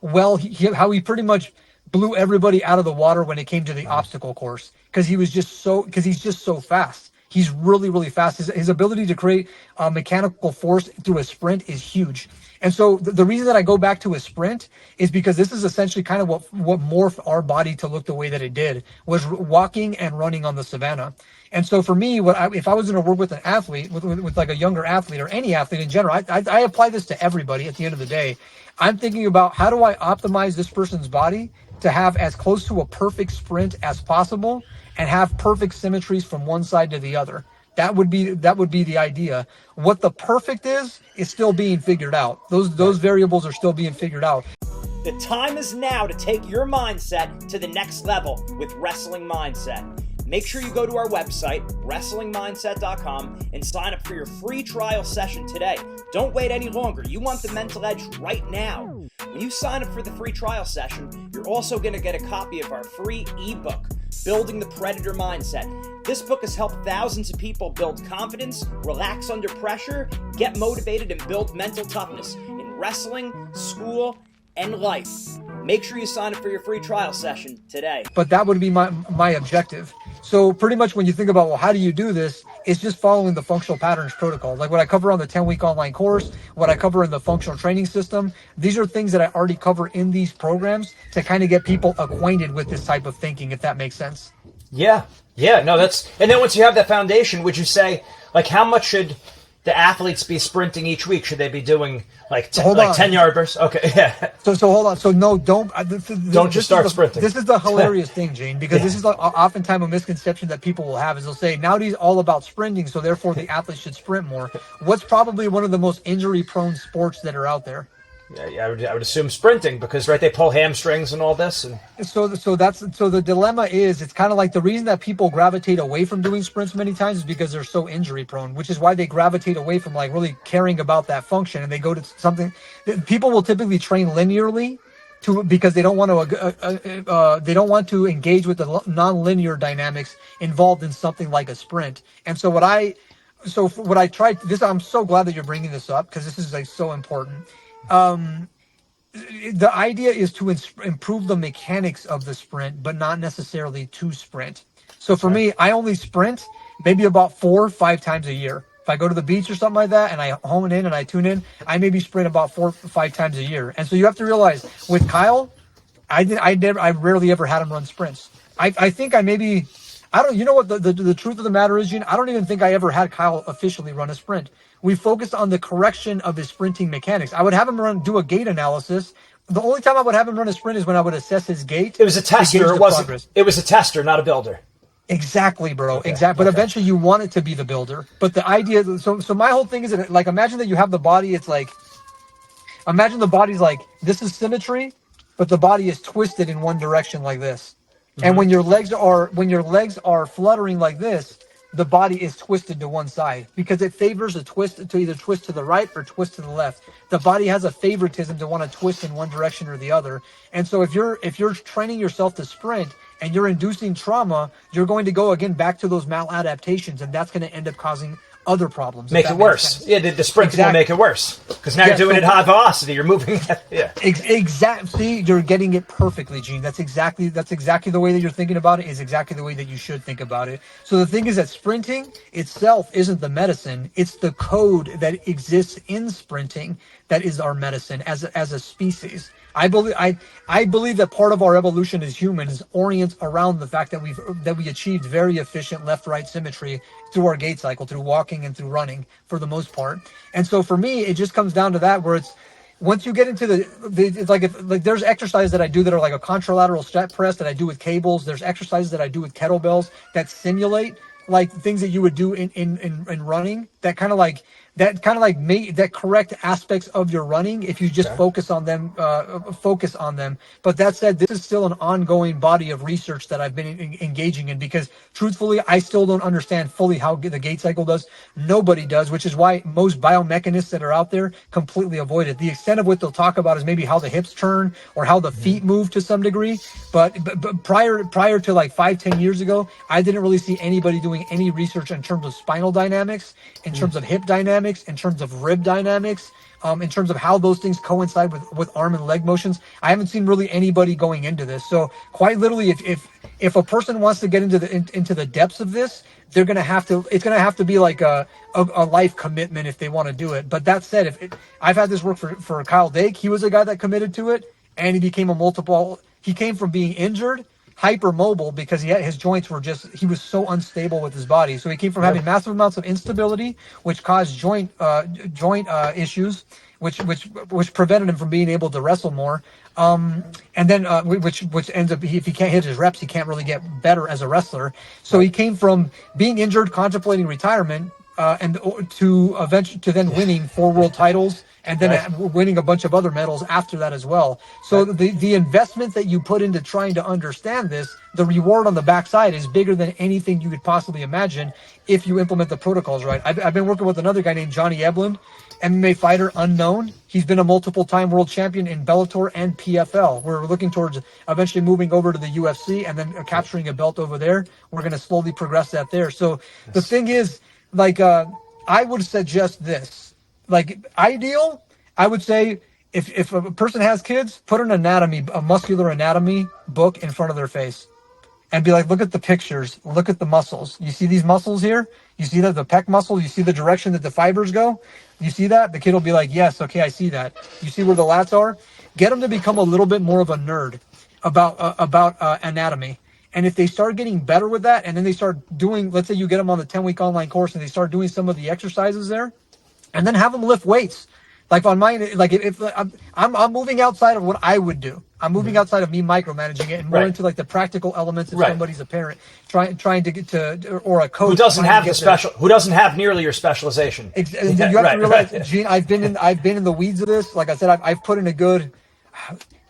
well how he pretty much blew everybody out of the water when it came to the obstacle course because he's just so fast. He's really, really fast. His ability to create mechanical force through a sprint is huge. And so the reason that I go back to a sprint is because this is essentially kind of what morphed our body to look the way that it did, was walking and running on the savannah. And so for me, if I was going to work with an athlete, with like a younger athlete or any athlete in general, I apply this to everybody at the end of the day. I'm thinking about how do I optimize this person's body to have as close to a perfect sprint as possible and have perfect symmetries from one side to the other. That would be the idea. What the perfect is still being figured out. Those variables are still being figured out. The time is now to take your mindset to the next level with Wrestling Mindset. Make sure you go to our website, wrestlingmindset.com, and sign up for your free trial session today. Don't wait any longer. You want the mental edge right now. When you sign up for the free trial session, you're also going to get a copy of our free ebook, Building the Predator Mindset. This book has helped thousands of people build confidence, relax under pressure, get motivated, and build mental toughness in wrestling, school, and life. Make sure you sign up for your free trial session today. But that would be my objective. So pretty much when you think about, well, how do you do this? It's just following the functional patterns protocol. Like what I cover on the 10-week online course, what I cover in the functional training system. These are things that I already cover in these programs to kind of get people acquainted with this type of thinking, if that makes sense. Yeah. No, and then once you have that foundation, would you say, like, how much should the athletes be sprinting each week? Should they be doing like 10-yard bursts? Okay, yeah. So hold on. So no, don't just start sprinting. This is the hilarious thing, Gene, because this is oftentimes a misconception that people will have is they'll say Naudi's all about sprinting, so therefore the athletes should sprint more. What's probably one of the most injury-prone sports that are out there? Yeah, I would assume sprinting because they pull hamstrings and all this. And so the dilemma is it's kind of like the reason that people gravitate away from doing sprints many times is because they're so injury prone, which is why they gravitate away from like really caring about that function and they go to something. People will typically train linearly because they don't want to engage with the non-linear dynamics involved in something like a sprint. And so what I tried this, I'm so glad that you're bringing this up because this is like so important. The idea is to improve the mechanics of the sprint, but not necessarily to sprint. So for me, I only sprint maybe about 4 or 5 times a year. If I go to the beach or something like that and I hone in and I tune in, I maybe sprint about 4 or 5 times a year. And so you have to realize with Kyle, I rarely ever had him run sprints. I think you know what the truth of the matter is, Gene? I don't even think I ever had Kyle officially run a sprint. We focused on the correction of his sprinting mechanics. I would have him do a gait analysis. The only time I would have him run a sprint is when I would assess his gait. It was a tester. It was a tester, not a builder. Exactly, bro. Okay. Exactly. But eventually you want it to be the builder. But the idea, so my whole thing is that, like, imagine that you have the body. It's like, imagine the body's like, this is symmetry, but the body is twisted in one direction like this. Mm-hmm. And when your legs are fluttering like this, the body is twisted to one side because it favors a twist to either twist to the right or twist to the left. The body has a favoritism to want to twist in one direction or the other. And so if you're training yourself to sprint and you're inducing trauma, you're going to go again back to those maladaptations, and that's going to end up causing other problems. Make it worse. Yeah, the sprinting will make it worse because now you're doing it at high velocity. You're moving. Yeah. Exactly. You're getting it perfectly, Gene. That's exactly the way that you're thinking about it. Is exactly the way that you should think about it. So the thing is that sprinting itself isn't the medicine. It's the code that exists in sprinting that is our medicine as a species. I believe that part of our evolution as humans orients around the fact that we achieved very efficient left-right symmetry through our gait cycle, through walking and through running for the most part. And so for me, it just comes down to that, where it's once you get into it's like there's exercises that I do that are like a contralateral step press that I do with cables. There's exercises that I do with kettlebells that simulate like things that you would do in running, that kind of like make that correct aspects of your running if you just focus on them. But that said, this is still an ongoing body of research that I've been engaging in, because truthfully, I still don't understand fully how the gait cycle does. Nobody does, which is why most biomechanists that are out there completely avoid it. The extent of what they'll talk about is maybe how the hips turn or how the feet move to some degree. But prior to like 5-10 years ago, I didn't really see anybody doing any research in terms of spinal dynamics, in terms of hip dynamics, in terms of rib dynamics, in terms of how those things coincide with arm and leg motions. I haven't seen really anybody going into this. So quite literally, if a person wants to get into the depths of this, it's gonna have to be like a life commitment if they want to do it. But that said, I've had this work for Kyle Dake. He was a guy that committed to it, and he became he came from being injured, hypermobile, because his joints were he was so unstable with his body. So he came from having massive amounts of instability, which caused joint issues, which prevented him from being able to wrestle more. And then which ends up, if he can't hit his reps, he can't really get better as a wrestler. So he came from being injured, contemplating retirement, and to then winning 4 world titles, and then winning a bunch of other medals after that as well. So the investment that you put into trying to understand this, the reward on the backside is bigger than anything you could possibly imagine if you implement the protocols right. I've been working with another guy named Johnny Eblen, MMA fighter, unknown. He's been a multiple-time world champion in Bellator and PFL. We're looking towards eventually moving over to the UFC and then capturing a belt over there. We're going to slowly progress that there. So the thing is, like, I would suggest this. Like, ideal, I would say if a person has kids, put a muscular anatomy book in front of their face and be like, look at the pictures, look at the muscles. You see these muscles here? You see that the pec muscle? You see the direction that the fibers go? You see that? The kid will be like, yes, okay, I see that. You see where the lats are? Get them to become a little bit more of a nerd about anatomy. And if they start getting better with that, and then they start doing, let's say you get them on the 10-week online course and they start doing some of the exercises there, and then have them lift weights. Like on mine, like if I'm moving outside of what I would do. I'm moving outside of me micromanaging it and more into like the practical elements if somebody's a parent trying to get to, or a coach who doesn't have nearly your specialization. You have to realize, Gene, I've been in the weeds of this. Like I said, I've put in a good,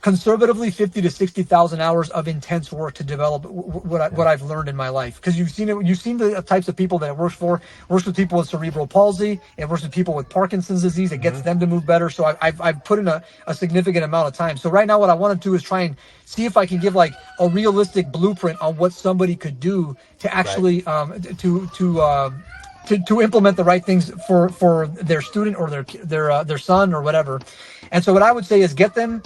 conservatively 50 to 60,000 hours of intense work to develop what I've learned in my life. Because you've seen the types of people that it works with people with cerebral palsy. It works with people with Parkinson's disease. It gets them to move better. So I've put in a significant amount of time. So right now what I want to do is try and see if I can give like a realistic blueprint on what somebody could do to actually to implement the right things for their student or their son or whatever. And so what I would say is get them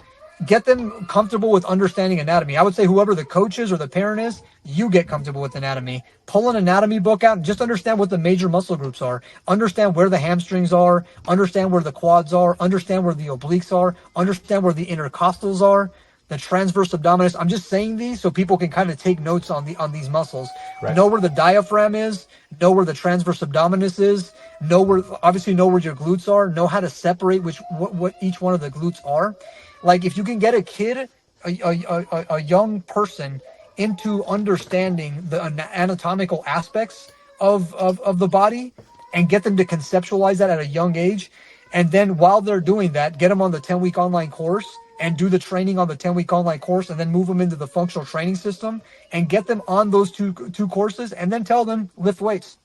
comfortable with understanding anatomy. I would say whoever the coach is or the parent is, you get comfortable with anatomy. Pull an anatomy book out and just understand what the major muscle groups are. Understand where the hamstrings are. Understand where the quads are. Understand where the obliques are. Understand where the intercostals are. The transverse abdominis. I'm just saying these so people can kind of take notes on these muscles. Right. Know where the diaphragm is. Know where the transverse abdominis is. Know where your glutes are. Know how to separate what each one of the glutes are. Like if you can get a kid, a young person into understanding the anatomical aspects of the body and get them to conceptualize that at a young age. And then while they're doing that, get them on the 10-week online course and do the training on the 10-week online course and then move them into the functional training system and get them on those two courses and then tell them lift weights.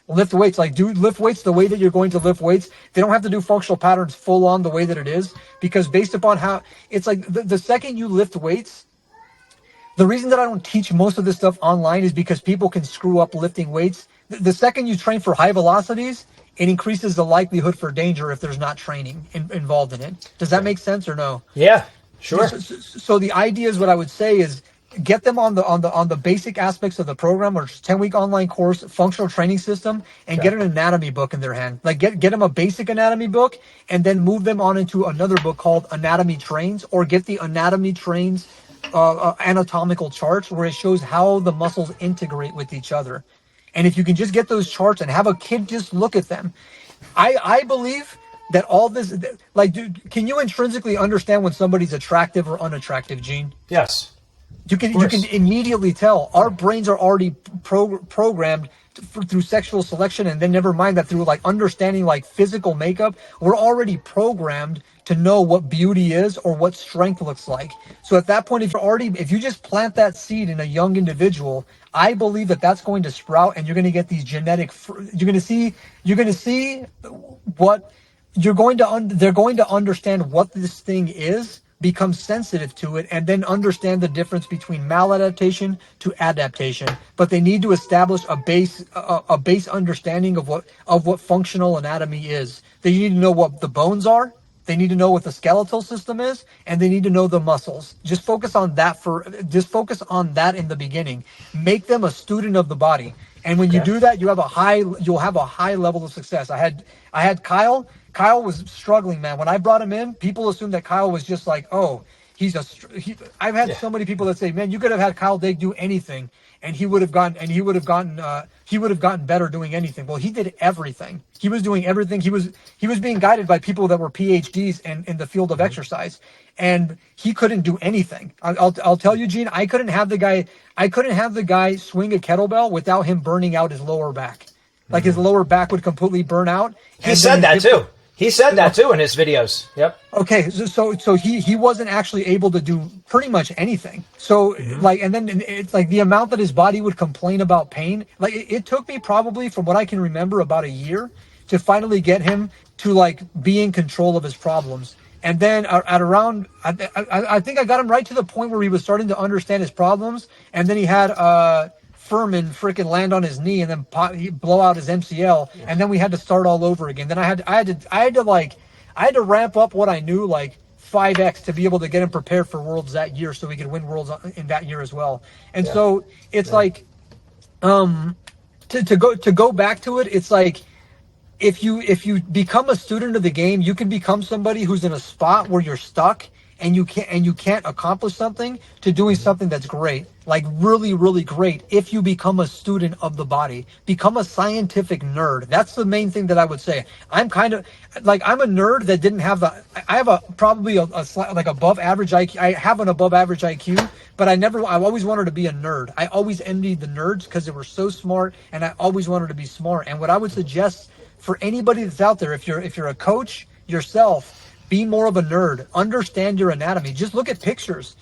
Lift weights, like do lift weights the way that you're going to lift weights. They don't have to do functional patterns full on the way that it is, because based upon how it's like the second you lift weights, The reason that I don't teach most of this stuff online is because people can screw up lifting weights. The second you train for high velocities, it increases the likelihood for danger if there's not training involved in it. Does that make sense or no? Yeah, sure. So the idea is, what I would say is, get them on the basic aspects of the program, or 10-week online course, functional training system, and get an anatomy book in their hand. Like get them a basic anatomy book, and then move them on into another book called Anatomy Trains, or get the Anatomy Trains anatomical charts where it shows how the muscles integrate with each other. And if you can just get those charts and have a kid just look at them, I believe that all this, like, dude, can you intrinsically understand when somebody's attractive or unattractive, Gene? Yes. You can immediately tell. Our brains are already programmed through sexual selection, and then never mind that through like understanding like physical makeup, we're already programmed to know what beauty is or what strength looks like. So at that point, if you just plant that seed in a young individual, I believe that that's going to sprout, and you're going to get these genetic. You're going to see what they're going to understand what this thing is, become sensitive to it, and then understand the difference between maladaptation to adaptation. But they need to establish a base understanding of what functional anatomy is. They need to know what the bones are. They need to know what the skeletal system is, and they need to know the muscles. Just focus on that in the beginning. Make them a student of the body. And when you do that, you'll have a high level of success. I had Kyle. Kyle was struggling, man. When I brought him in, people assumed that Kyle was just like, oh, I've had so many people that say, man, you could have had Kyle Dake do anything, and he would have gotten better doing anything. Well, he did everything. He was doing everything. He was being guided by people that were PhDs in the field of exercise, and he couldn't do anything. I'll tell you, Gene, I couldn't have the guy swing a kettlebell without him burning out his lower back. Like his lower back would completely burn out. He said that too. He said that too in his videos. Yep. Okay, so he wasn't actually able to do pretty much anything. So and then it's like the amount that his body would complain about pain. Like it took me probably, from what I can remember, about a year to finally get him to like be in control of his problems. And then I think I got him right to the point where he was starting to understand his problems. And then he had Furman freaking land on his knee and then blow out his MCL, and then we had to start all over again. Then I had to ramp up what I knew like 5x to be able to get him prepared for Worlds that year, so we could win Worlds in that year as well. And so it's like to go back to it, it's like if you become a student of the game, you can become somebody who's in a spot where you're stuck and you can't accomplish something, to doing something that's great, like really, really great. If you become a student of the body, become a scientific nerd. That's the main thing that I would say. I'm kind of like, I'm a nerd that didn't have I have probably a slight, like above average IQ. I have an above average IQ, but I always wanted to be a nerd. I always envied the nerds because they were so smart, and I always wanted to be smart. And what I would suggest for anybody that's out there, if you're a coach yourself, be more of a nerd. Understand your anatomy. Just look at pictures.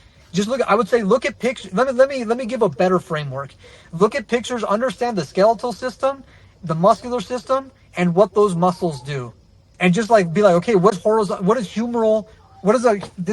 I would say look at pictures. Let me give a better framework. Look at pictures, understand the skeletal system, the muscular system, and what those muscles do. And just like be like, okay, this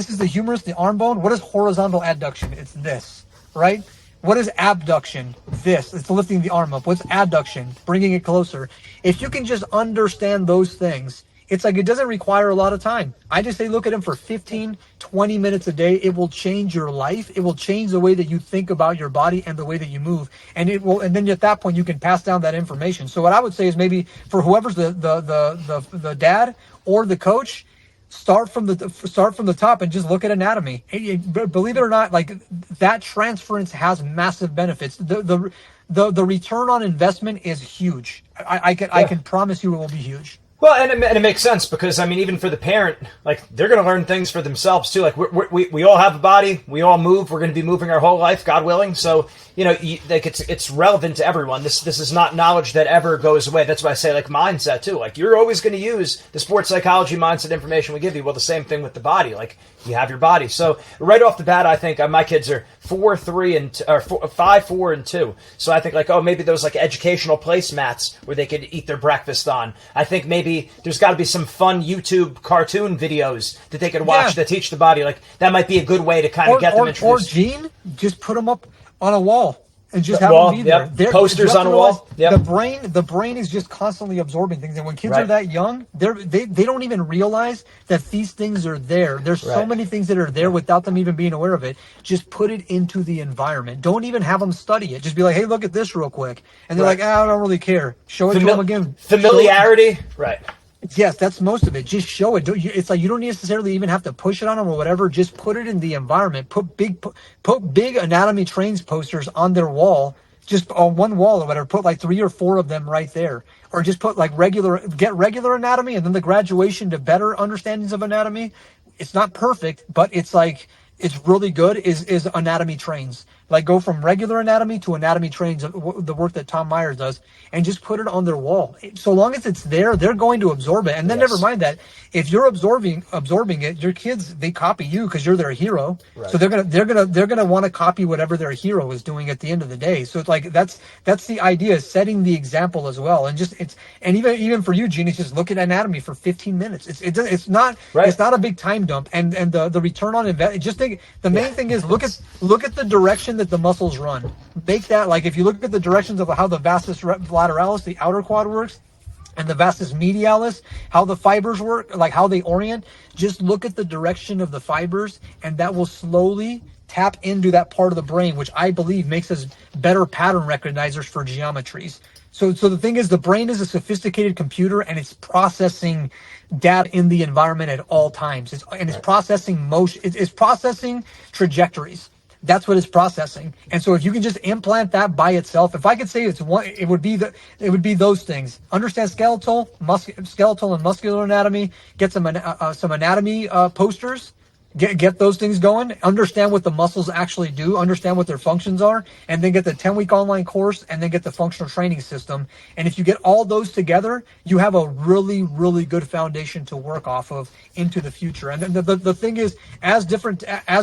is the humerus, the arm bone. What is horizontal adduction? It's this, right? What is abduction? This. It's lifting the arm up. What's adduction? Bringing it closer. If you can just understand those things, it's like it doesn't require a lot of time. I just say look at them for 15, 20 minutes a day. It will change your life. It will change the way that you think about your body and the way that you move. And then at that point you can pass down that information. So what I would say is, maybe for whoever's the dad or the coach, start from the top and just look at anatomy. Believe it or not, like that transference has massive benefits. The return on investment is huge. I can promise you it will be huge. Well, and it makes sense, because, I mean, even for the parent, like, they're going to learn things for themselves, too. Like, we all have a body. We all move. We're going to be moving our whole life, God willing. So, like, it's relevant to everyone. This is not knowledge that ever goes away. That's why I say, like, mindset, too. Like, you're always going to use the sports psychology mindset information we give you. Well, the same thing with the body. Like, you have your body. So, right off the bat, I think my kids are 5, 4, and 2. So I think like, oh, maybe those like educational placemats where they could eat their breakfast on. I think maybe there's got to be some fun YouTube cartoon videos that they could watch that teach the body. Like that might be a good way to kind of get them introduced. Or Gene, just put them up on a wall. And just have them be there. Posters on a wall. The brain is just constantly absorbing things, and when kids are that young, they don't even realize that these things are there. There's so many things that are there without them even being aware of it. Just put it into the environment. Don't even have them study it. Just be like, hey, look at this real quick, and they're like, I don't really care. Show it to them again. Familiarity, right? Yes, that's most of it. Just show it. It's like you don't necessarily even have to push it on them or whatever. Just put it in the environment. Put big anatomy trains posters on their wall, just on one wall or whatever. Put like 3 or 4 of them right there, or just put like regular anatomy and then the graduation to better understandings of anatomy. It's not perfect, but it's like it's really good. Is anatomy trains. Like go from regular anatomy to anatomy trains, the work that Tom Myers does, and just put it on their wall. So long as it's there, they're going to absorb it. And then never mind that, if you're absorbing it, your kids, they copy you because you're their hero. Right. So they're gonna want to copy whatever their hero is doing at the end of the day. So it's like that's the idea, setting the example as well. And even for you, Gene, it's just look at anatomy for 15 minutes. It's not a big time dump. And the return on investment. Just think the main thing is look at the direction that the muscles run. Make that, like if you look at the directions of how the vastus lateralis, the outer quad works, and the vastus medialis, how the fibers work, like how they orient, just look at the direction of the fibers, and that will slowly tap into that part of the brain, which I believe makes us better pattern recognizers for geometries. So the thing is, the brain is a sophisticated computer, and it's processing data in the environment at all times. It's processing motion. It's processing trajectories. That's what it's processing. And so if you can just implant that by itself, if I could say it's one, it would be those things. Understand skeletal and muscular anatomy, get some anatomy posters, get those things going, understand what the muscles actually do, understand what their functions are, and then get the 10-week online course, and then get the functional training system. And if you get all those together, you have a really, really good foundation to work off of into the future. And then the thing is, as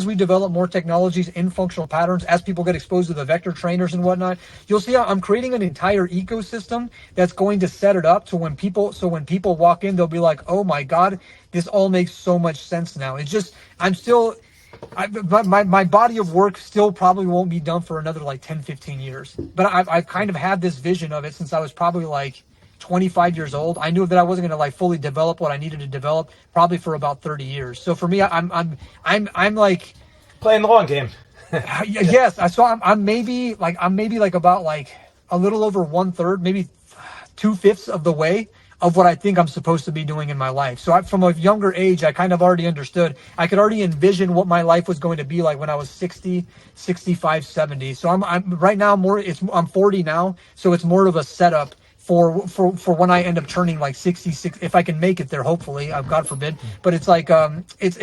we develop more technologies in functional patterns, as people get exposed to the vector trainers and whatnot, you'll see how I'm creating an entire ecosystem that's going to set it up to when people walk in, they'll be like, oh my God, this all makes so much sense now. It's just, my body of work still probably won't be done for another like 10, 15 years. But I've kind of had this vision of it since I was probably like 25 years old. I knew that I wasn't going to like fully develop what I needed to develop probably for about 30 years. So for me, I'm like playing the long game. Yes. So I'm maybe about like a little over 1/3, maybe 2/5 of the way of what I think I'm supposed to be doing in my life. So from a younger age, I kind of already understood. I could already envision what my life was going to be like when I was 60, 65, 70. So I'm right now I'm 40 now. So it's more of a setup for when I end up turning like 66, if I can make it there, hopefully, God forbid. But it's like, if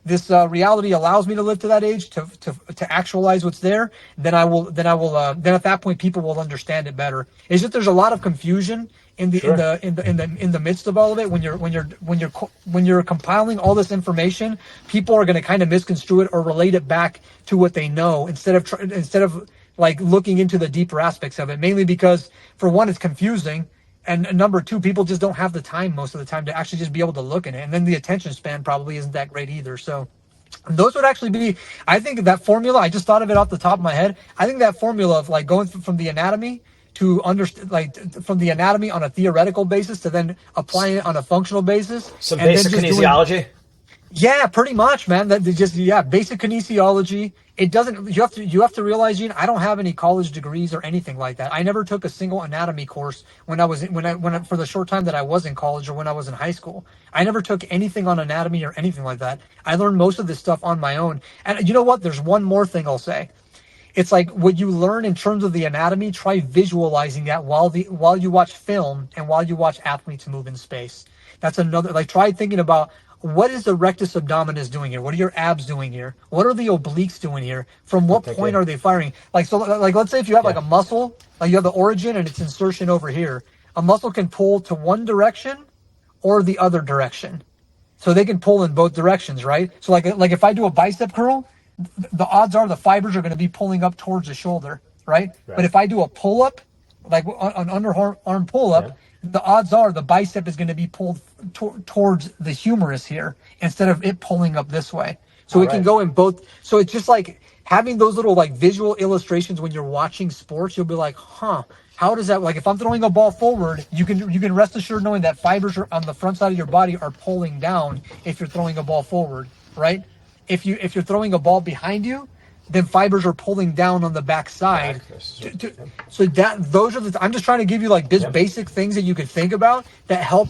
this reality allows me to live to that age to actualize what's there, then at that point people will understand it better. It's just there's a lot of confusion in the midst of all of it. When you're compiling all this information, people are going to kind of misconstrue it or relate it back to what they know instead of like looking into the deeper aspects of it. Mainly because for one, it's confusing. And number two, people just don't have the time most of the time to actually just be able to look at it. And then the attention span probably isn't that great either. So those would actually be, I think that formula, I just thought of it off the top of my head. I think that formula of like going from the anatomy to understand, like from the anatomy on a theoretical basis to then applying it on a functional basis. Some basic kinesiology. Yeah, pretty much, man. Basic kinesiology. It doesn't. You have to realize, Gene, I don't have any college degrees or anything like that. I never took a single anatomy course when for the short time that I was in college or when I was in high school. I never took anything on anatomy or anything like that. I learned most of this stuff on my own. And you know what? There's one more thing I'll say. It's like what you learn in terms of the anatomy. Try visualizing that while you watch film and while you watch athletes move in space. That's another. Like try thinking about. What is the rectus abdominis doing here? What are your abs doing here? What are the obliques doing here? From what point are they firing? Like let's say if you have like a muscle, like you have the origin and its insertion over here. A muscle can pull to one direction or the other direction. So they can pull in both directions, right? So like if I do a bicep curl, the odds are the fibers are going to be pulling up towards the shoulder, right? But if I do a pull-up, like an underarm pull-up, the odds are the bicep is going to be pulled towards the humerus here instead of it pulling up this way. So it can go in both. So it's just like having those little like visual illustrations when you're watching sports. You'll be like, huh, how does that, like if I'm throwing a ball forward, you can rest assured knowing that fibers are on the front side of your body are pulling down if you're throwing a ball forward, right? If you're throwing a ball behind you, then fibers are pulling down on the back side. So those are I'm just trying to give you like this basic things that you can think about that help.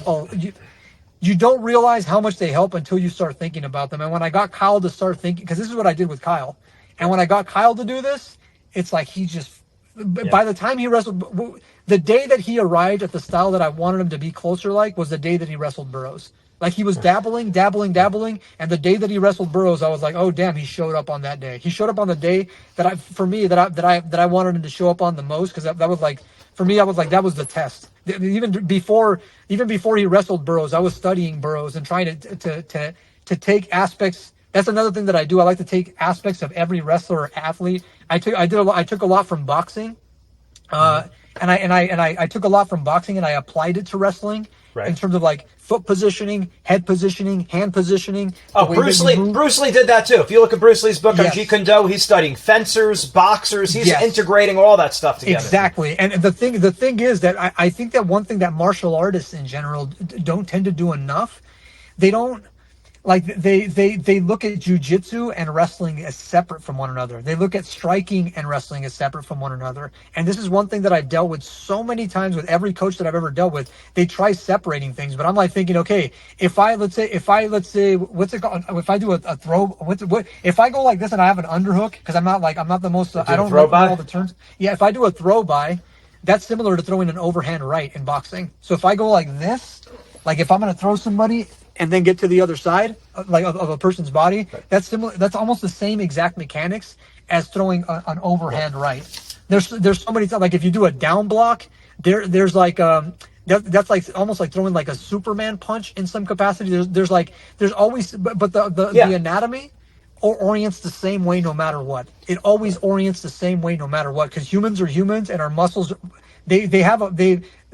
You don't realize how much they help until you start thinking about them. And when I got Kyle to start thinking, because this is what I did with Kyle, and when I got Kyle to do this, it's like he just, by the time he wrestled, the day that he arrived at the style that I wanted him to be closer like was the day that he wrestled Burroughs. Like he was dabbling, and the day that he wrestled Burroughs, I was like, oh damn, he showed up on that day. He showed up on the day that I wanted him to show up on the most, because that was like, for me, I was like, that was the test. Even before he wrestled Burroughs, I was studying Burroughs and trying to take aspects. That's another thing that I do. I like to take aspects of every wrestler or athlete. I took a lot from boxing, and I took a lot from boxing and I applied it to wrestling. Right. In terms of like foot positioning, head positioning, hand positioning. Oh, Bruce Lee did that too. If you look at Bruce Lee's book on Jeet Kune Do, he's studying fencers, boxers. He's integrating all that stuff together. Exactly. And the thing is that I think that one thing that martial artists in general don't tend to do enough, they don't, like they look at jiu-jitsu and wrestling as separate from one another. They look at striking and wrestling as separate from one another. And this is one thing that I've dealt with so many times with every coach that I've ever dealt with. They try separating things, but I'm like thinking, okay, if I let's say what's it called? If I do a throw, if I go like this and I have an underhook, because I'm not the most I don't know all the terms. Yeah, if I do a throw by, that's similar to throwing an overhand right in boxing. So if I go like this, like if I'm going to throw somebody and then get to the other side, like of a person's body, that's similar. That's almost the same exact mechanics as throwing an overhand right. There's so many times, like if you do a down block, there's like that's like almost like throwing like a Superman punch in some capacity. There's always, but the anatomy orients the same way no matter what. It always orients the same way no matter what, because humans are humans and our muscles,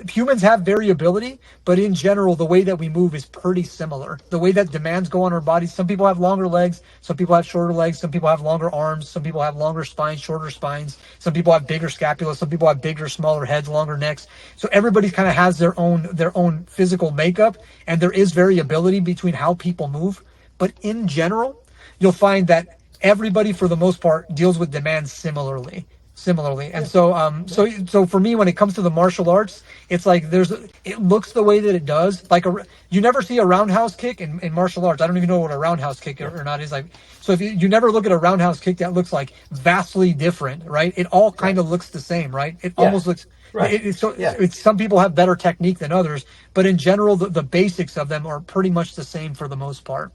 humans have variability, but in general, the way that we move is pretty similar. The way that demands go on our bodies, some people have longer legs, some people have shorter legs, some people have longer arms, some people have longer spines, shorter spines, some people have bigger scapulas, some people have bigger, smaller heads, longer necks. So everybody kind of has their own physical makeup, and there is variability between how people move. But in general, you'll find that everybody, for the most part, deals with demands similarly. And so for me, when it comes to the martial arts, it's like it looks the way that it does. Like you never see a roundhouse kick in martial arts. I don't even know what a roundhouse kick or not is like. So if you never look at a roundhouse kick that looks like vastly different, right? It all kind of looks the same, right? It almost looks. Right. It's some people have better technique than others, but in general, the basics of them are pretty much the same for the most part.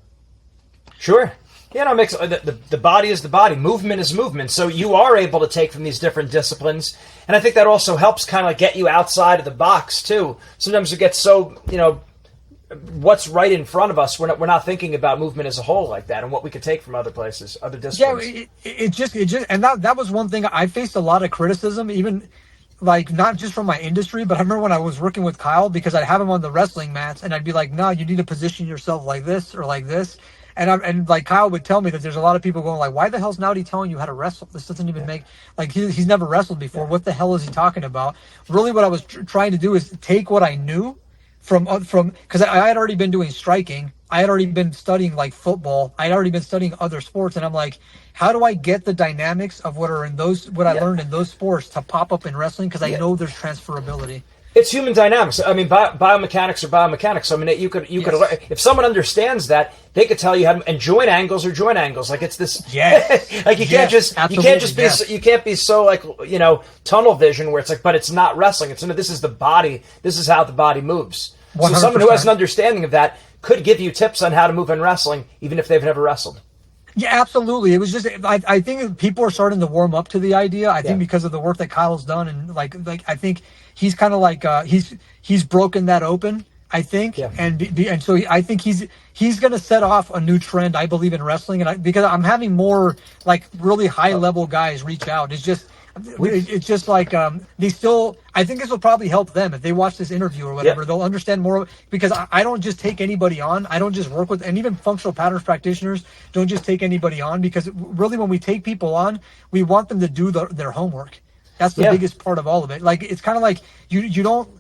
Sure. The body is the body. Movement is movement. So you are able to take from these different disciplines. And I think that also helps kind of like get you outside of the box, too. Sometimes we get so, what's right in front of us. We're not thinking about movement as a whole like that and what we could take from other places, other disciplines. Yeah, it just, and that was one thing. I faced a lot of criticism, even like not just from my industry, but I remember when I was working with Kyle, because I'd have him on the wrestling mats and I'd be like, no, you need to position yourself like this or like this. And like Kyle would tell me that there's a lot of people going like, why the hell's Naudi telling you how to wrestle? This doesn't even make, like he's never wrestled before. What the hell is he talking about? Really what I was trying to do is take what I knew from because I had already been doing striking. I had already been studying like football. I had already been studying other sports. And I'm like, how do I get the dynamics of what I learned in those sports to pop up in wrestling? Because I know there's transferability. It's human dynamics. I mean, biomechanics are biomechanics. I mean, you could if someone understands that, they could tell you how to, and joint angles are joint angles. Like it's this. Yes. Like you can't be so like tunnel vision where it's like, but it's not wrestling. It's this is the body. This is how the body moves. 100%. So someone who has an understanding of that could give you tips on how to move in wrestling, even if they've never wrestled. Yeah, absolutely. It was just, I think people are starting to warm up to the idea. I think because of the work that Kyle's done, and like I think he's kind of like he's broken that open. I think, Yeah. and so I think he's going to set off a new trend, I believe, in wrestling, because I'm having more like really high level guys reach out. It's just like they still. I think this will probably help them if they watch this interview or whatever. Yeah. They'll understand more, because I don't just take anybody on. I don't just work with, and even functional patterns practitioners don't just take anybody on, because really when we take people on, we want them to do their homework. That's the biggest part of all of it. Like, it's kind of like you don't.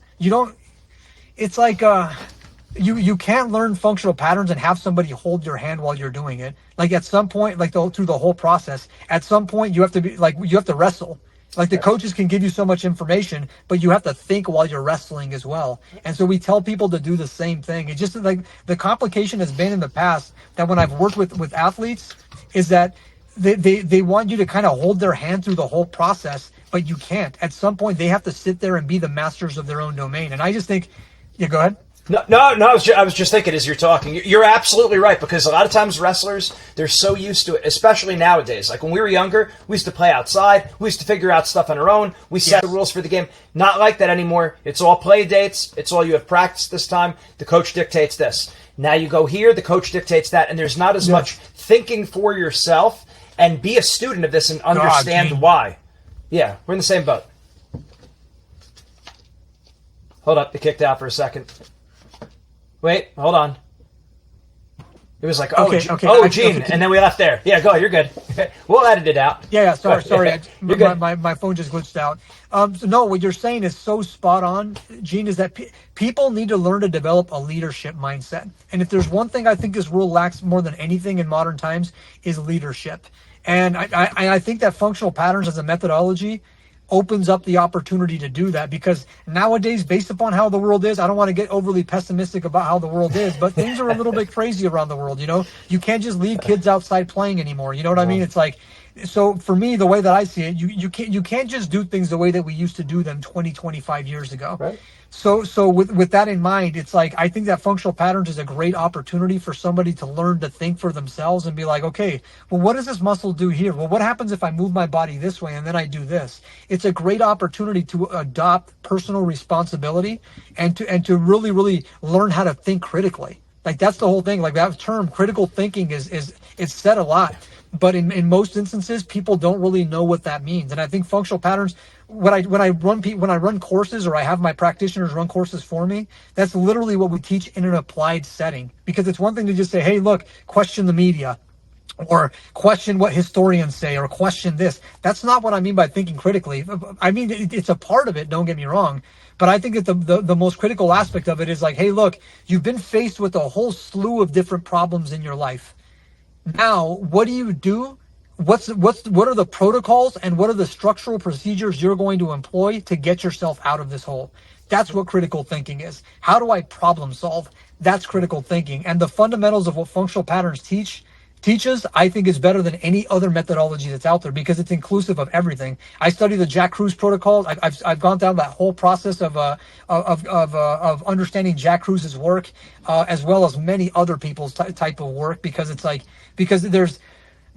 It's like you can't learn functional patterns and have somebody hold your hand while you're doing it. Like, at some point, like through the whole process, at some point you have to wrestle. Like, the coaches can give you so much information, but you have to think while you're wrestling as well. And so we tell people to do the same thing. It's just like the complication has been in the past that when I've worked with athletes is that they want you to kind of hold their hand through the whole process, but you can't. At some point, they have to sit there and be the masters of their own domain. And I just think, yeah, go ahead. No. I was just thinking as you're talking. You're absolutely right, because a lot of times wrestlers, they're so used to it, especially nowadays. Like when we were younger, we used to play outside. We used to figure out stuff on our own. We set the rules for the game. Not like that anymore. It's all play dates. It's all you have practice this time. The coach dictates this. Now you go here. The coach dictates that, and there's not as much thinking for yourself and be a student of this and understand why. Yeah, we're in the same boat. Hold up, it kicked out for a second. Wait, hold on. It was like, Gene, and then we left there. Yeah, go ahead, you're good. We'll edit it out. Yeah, sorry. You're good. My phone just glitched out. So no, what you're saying is so spot on, Gene, is that people need to learn to develop a leadership mindset. And if there's one thing I think this world lacks more than anything in modern times, is leadership. And I think that functional patterns as a methodology opens up the opportunity to do that, because nowadays, based upon how the world is, I don't want to get overly pessimistic about how the world is, but things are a little bit crazy around the world. You can't just leave kids outside playing anymore. You know what I mean? It's like, so for me, the way that I see it, you can't just do things the way that we used to do them 25 years ago. Right. So with that in mind, it's like, I think that functional patterns is a great opportunity for somebody to learn to think for themselves and be like, okay, well, what does this muscle do here? Well, what happens if I move my body this way and then I do this? It's a great opportunity to adopt personal responsibility and to really, really learn how to think critically. Like, that's the whole thing. Like, that term critical thinking is said a lot, but in most instances, people don't really know what that means. And I think functional patterns, when I run courses, or I have my practitioners run courses for me, that's literally what we teach in an applied setting. Because it's one thing to just say, hey, look, question the media, or question what historians say, or question this. That's not what I mean by thinking critically. I mean, it's a part of it, don't get me wrong. But I think that the most critical aspect of it is like, hey, look, you've been faced with a whole slew of different problems in your life. Now, what do you do? What are the protocols and what are the structural procedures you're going to employ to get yourself out of this hole? That's what critical thinking is. How do I problem solve? That's critical thinking. And the fundamentals of what functional patterns teaches, I think, is better than any other methodology that's out there, because it's inclusive of everything. I study the Jack Kruse protocols. I've gone down that whole process of understanding Jack Kruse's work, as well as many other people's type of work, because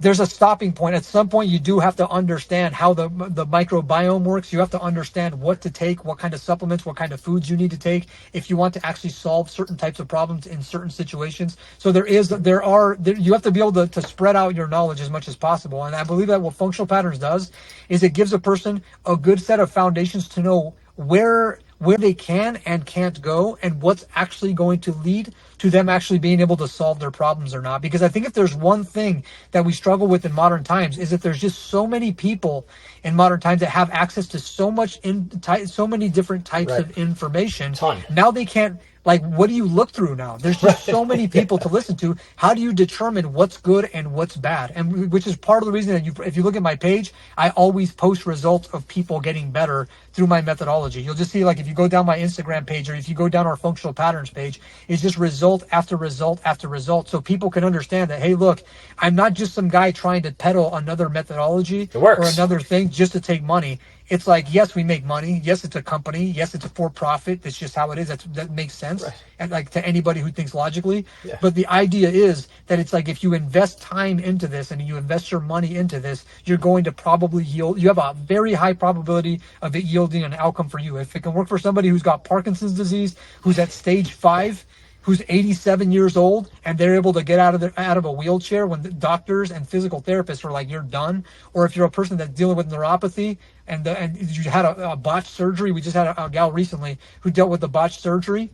there's a stopping point. At some point, you do have to understand how the microbiome works. You have to understand what to take, what kind of supplements, what kind of foods you need to take if you want to actually solve certain types of problems in certain situations. So you have to be able to spread out your knowledge as much as possible. And I believe that what functional patterns does is it gives a person a good set of foundations to know where they can and can't go, and what's actually going to lead to them actually being able to solve their problems or not. Because I think if there's one thing that we struggle with in modern times, is that there's just so many people in modern times that have access to so many different types of information. Now they can't, like, what do you look through now? There's just so many people to listen to. How do you determine what's good and what's bad? And which is part of the reason that if you look at my page, I always post results of people getting better through my methodology. You'll just see, like, if you go down my Instagram page, or if you go down our functional patterns page, it's just result after result after result. So people can understand that, hey, look, I'm not just some guy trying to peddle another methodology or another thing just to take money. it's like, yes, we make money. Yes, it's a company. Yes, it's a for-profit. That's just how it is. That makes sense. Right. And like to anybody who thinks logically. Yeah. But the idea is that it's like if you invest time into this and you invest your money into this, you're going to probably yield. You have a very high probability of it yielding an outcome for you. If it can work for somebody who's got Parkinson's disease, who's at stage 5, who's 87 years old, and they're able to get out of a wheelchair when the doctors and physical therapists are like, you're done. Or if you're a person that's dealing with neuropathy and you had a botched surgery. We just had a gal recently who dealt with the botched surgery,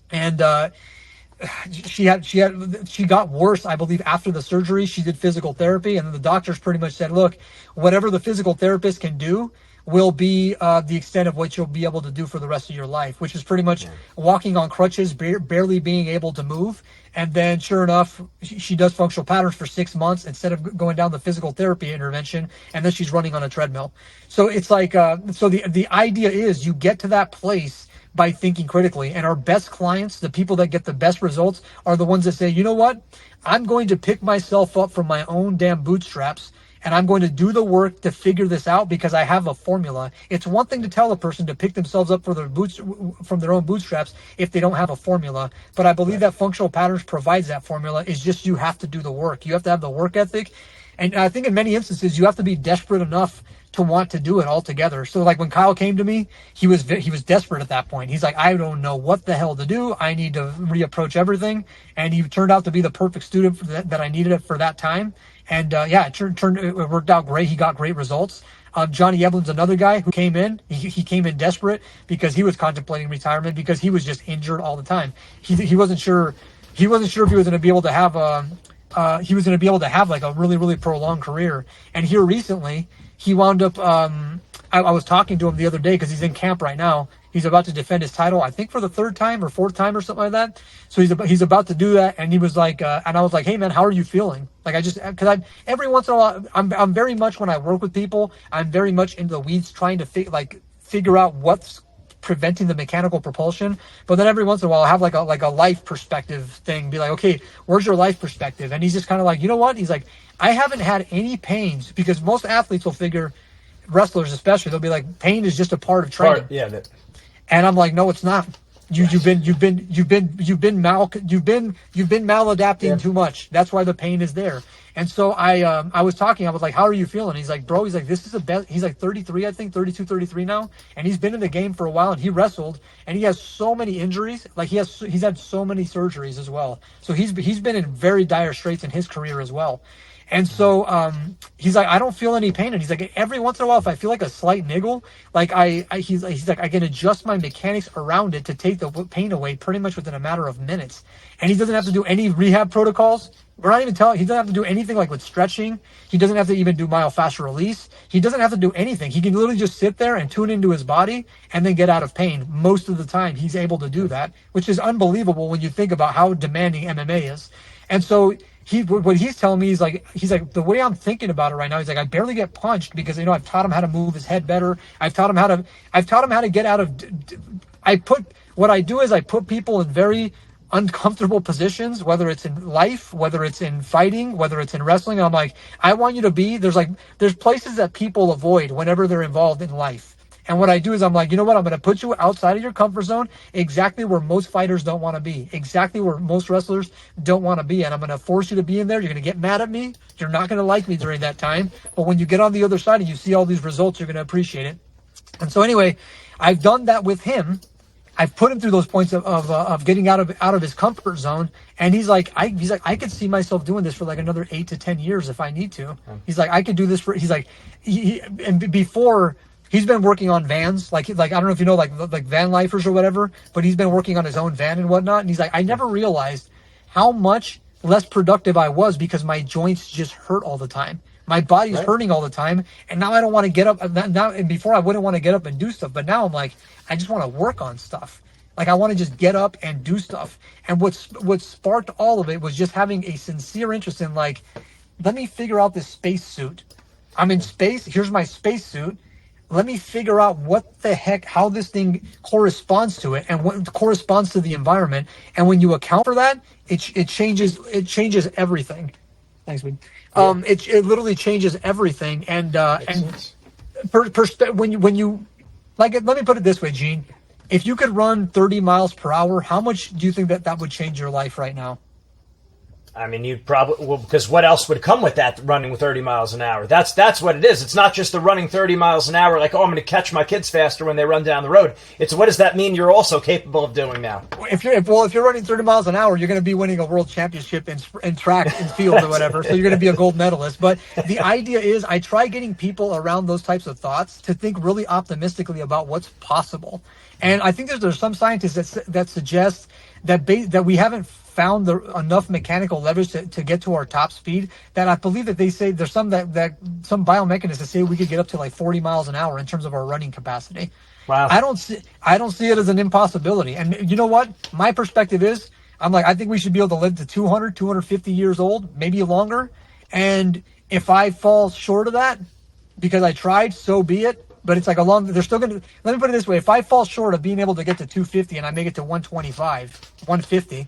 and she got worse, I believe, after the surgery. She did physical therapy, and then the doctors pretty much said, look, whatever the physical therapist can do will be the extent of what you'll be able to do for the rest of your life, which is pretty much walking on crutches, barely being able to move. And then sure enough, she does functional patterns for 6 months instead of going down the physical therapy intervention, and then she's running on a treadmill. So it's like, so the idea is you get to that place by thinking critically. And our best clients, the people that get the best results, are the ones that say, you know what, I'm going to pick myself up from my own damn bootstraps, and I'm going to do the work to figure this out because I have a formula. It's one thing to tell a person to pick themselves up from their own bootstraps if they don't have a formula. But I believe that functional patterns provides that formula. It's just you have to do the work. You have to have the work ethic. And I think in many instances, you have to be desperate enough to want to do it altogether. So like when Kyle came to me, he was desperate at that point. He's like, I don't know what the hell to do. I need to reapproach everything. And he turned out to be the perfect student for that I needed it for that time. And it worked out great. He got great results. Johnny Eblin's another guy who came in. He came in desperate because he was contemplating retirement because he was just injured all the time. He wasn't sure. He wasn't sure if he was going to be able to have like a really, really prolonged career. And here recently, he wound up. I was talking to him the other day because he's in camp right now. He's about to defend his title, I think for the 3rd time or 4th time or something like that. So he's about to do that, and he was like, and I was like, hey man, how are you feeling? Like because every once in a while, I'm very much, when I work with people, I'm very much into the weeds trying to figure out what's preventing the mechanical propulsion. But then every once in a while, I'll have like a life perspective thing, be like, okay, where's your life perspective? And he's just kind of like, you know what? He's like, I haven't had any pains, because most athletes will figure, wrestlers especially, they'll be like, pain is just a part of training. And I'm like, no, it's not. You've been maladapting too much. That's why the pain is there. And so I was like, how are you feeling? He's like, bro, this is the best. He's like 33, I think, 32, 33 now. And he's been in the game for a while, and he wrestled, and he has so many injuries. Like he's had so many surgeries as well. So he's been in very dire straits in his career as well. And so he's like, I don't feel any pain. And he's like, every once in a while, if I feel like a slight niggle, like he's like, I can adjust my mechanics around it to take the pain away pretty much within a matter of minutes. And he doesn't have to do any rehab protocols. We're not even telling, he doesn't have to do anything like with stretching. He doesn't have to even do myofascial release. He doesn't have to do anything. He can literally just sit there and tune into his body and then get out of pain. Most of the time, he's able to do that, which is unbelievable when you think about how demanding MMA is. And so what he's telling me, he's like, the way I'm thinking about it right now, he's like, I barely get punched because, I've taught him how to move his head better. I've taught him how to get out of, what I do is I put people in very uncomfortable positions, whether it's in life, whether it's in fighting, whether it's in wrestling. And I'm like, I want you to be, there's places that people avoid whenever they're involved in life. And what I do is I'm like, you know what? I'm going to put you outside of your comfort zone, exactly where most fighters don't want to be, exactly where most wrestlers don't want to be. And I'm going to force you to be in there. You're going to get mad at me. You're not going to like me during that time. But when you get on the other side and you see all these results, you're going to appreciate it. And so anyway, I've done that with him. I've put him through those points of getting out of his comfort zone. And he's like, I could see myself doing this for like another 8 to 10 years if I need to. He's like, I could do this and before, he's been working on vans, like I don't know if you know, like van lifers or whatever, but he's been working on his own van and whatnot. And he's like, I never realized how much less productive I was because my joints just hurt all the time. My body's hurting all the time, and now I don't want to get up. Now, and before I wouldn't want to get up and do stuff, but now I'm like, I just want to work on stuff. Like I want to just get up and do stuff. And what sparked all of it was just having a sincere interest in like, let me figure out this space suit. I'm in space. Here's my space suit. Let me figure out what the heck, how this thing corresponds to it and what corresponds to the environment. And when you account for that, it changes everything. Thanks, man. It literally changes everything. And when you like it, let me put it this way, Gene. If you could run 30 miles per hour, how much do you think that would change your life right now? I mean, you'd probably, well, because what else would come with that running with 30 miles an hour? That's what it is. It's not just the running 30 miles an hour like, oh, I'm going to catch my kids faster when they run down the road. It's what does that mean you're also capable of doing now? If you're running 30 miles an hour, you're going to be winning a world championship in track and field or whatever. So you're going to be a gold medalist. But the idea is I try getting people around those types of thoughts to think really optimistically about what's possible. And I think there's some scientists that suggest that we haven't found enough mechanical leverage to get to our top speed, that I believe that they say there's some some biomechanists that say we could get up to like 40 miles an hour in terms of our running capacity. Wow. I don't see it as an impossibility. And you know what? My perspective is, I think we should be able to live to 200, 250 years old, maybe longer. And if I fall short of that because I tried, so be it. But it's like they're still going to, let me put it this way. If I fall short of being able to get to 250 and I make it to 125, 150,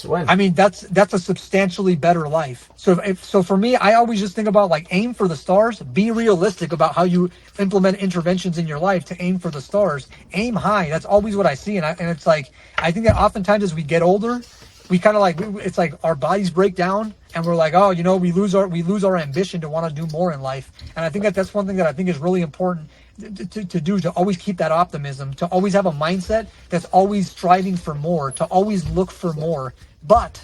I mean, that's a substantially better life. So for me, I always just think about like aim for the stars, be realistic about how you implement interventions in your life to aim for the stars, aim high. That's always what I see. And it's like, I think that oftentimes as we get older, we kind of like, it's like our bodies break down and we're like, oh, we lose our ambition to want to do more in life. And I think that's one thing that I think is really important to do, to always keep that optimism, to always have a mindset that's always striving for more, to always look for more. But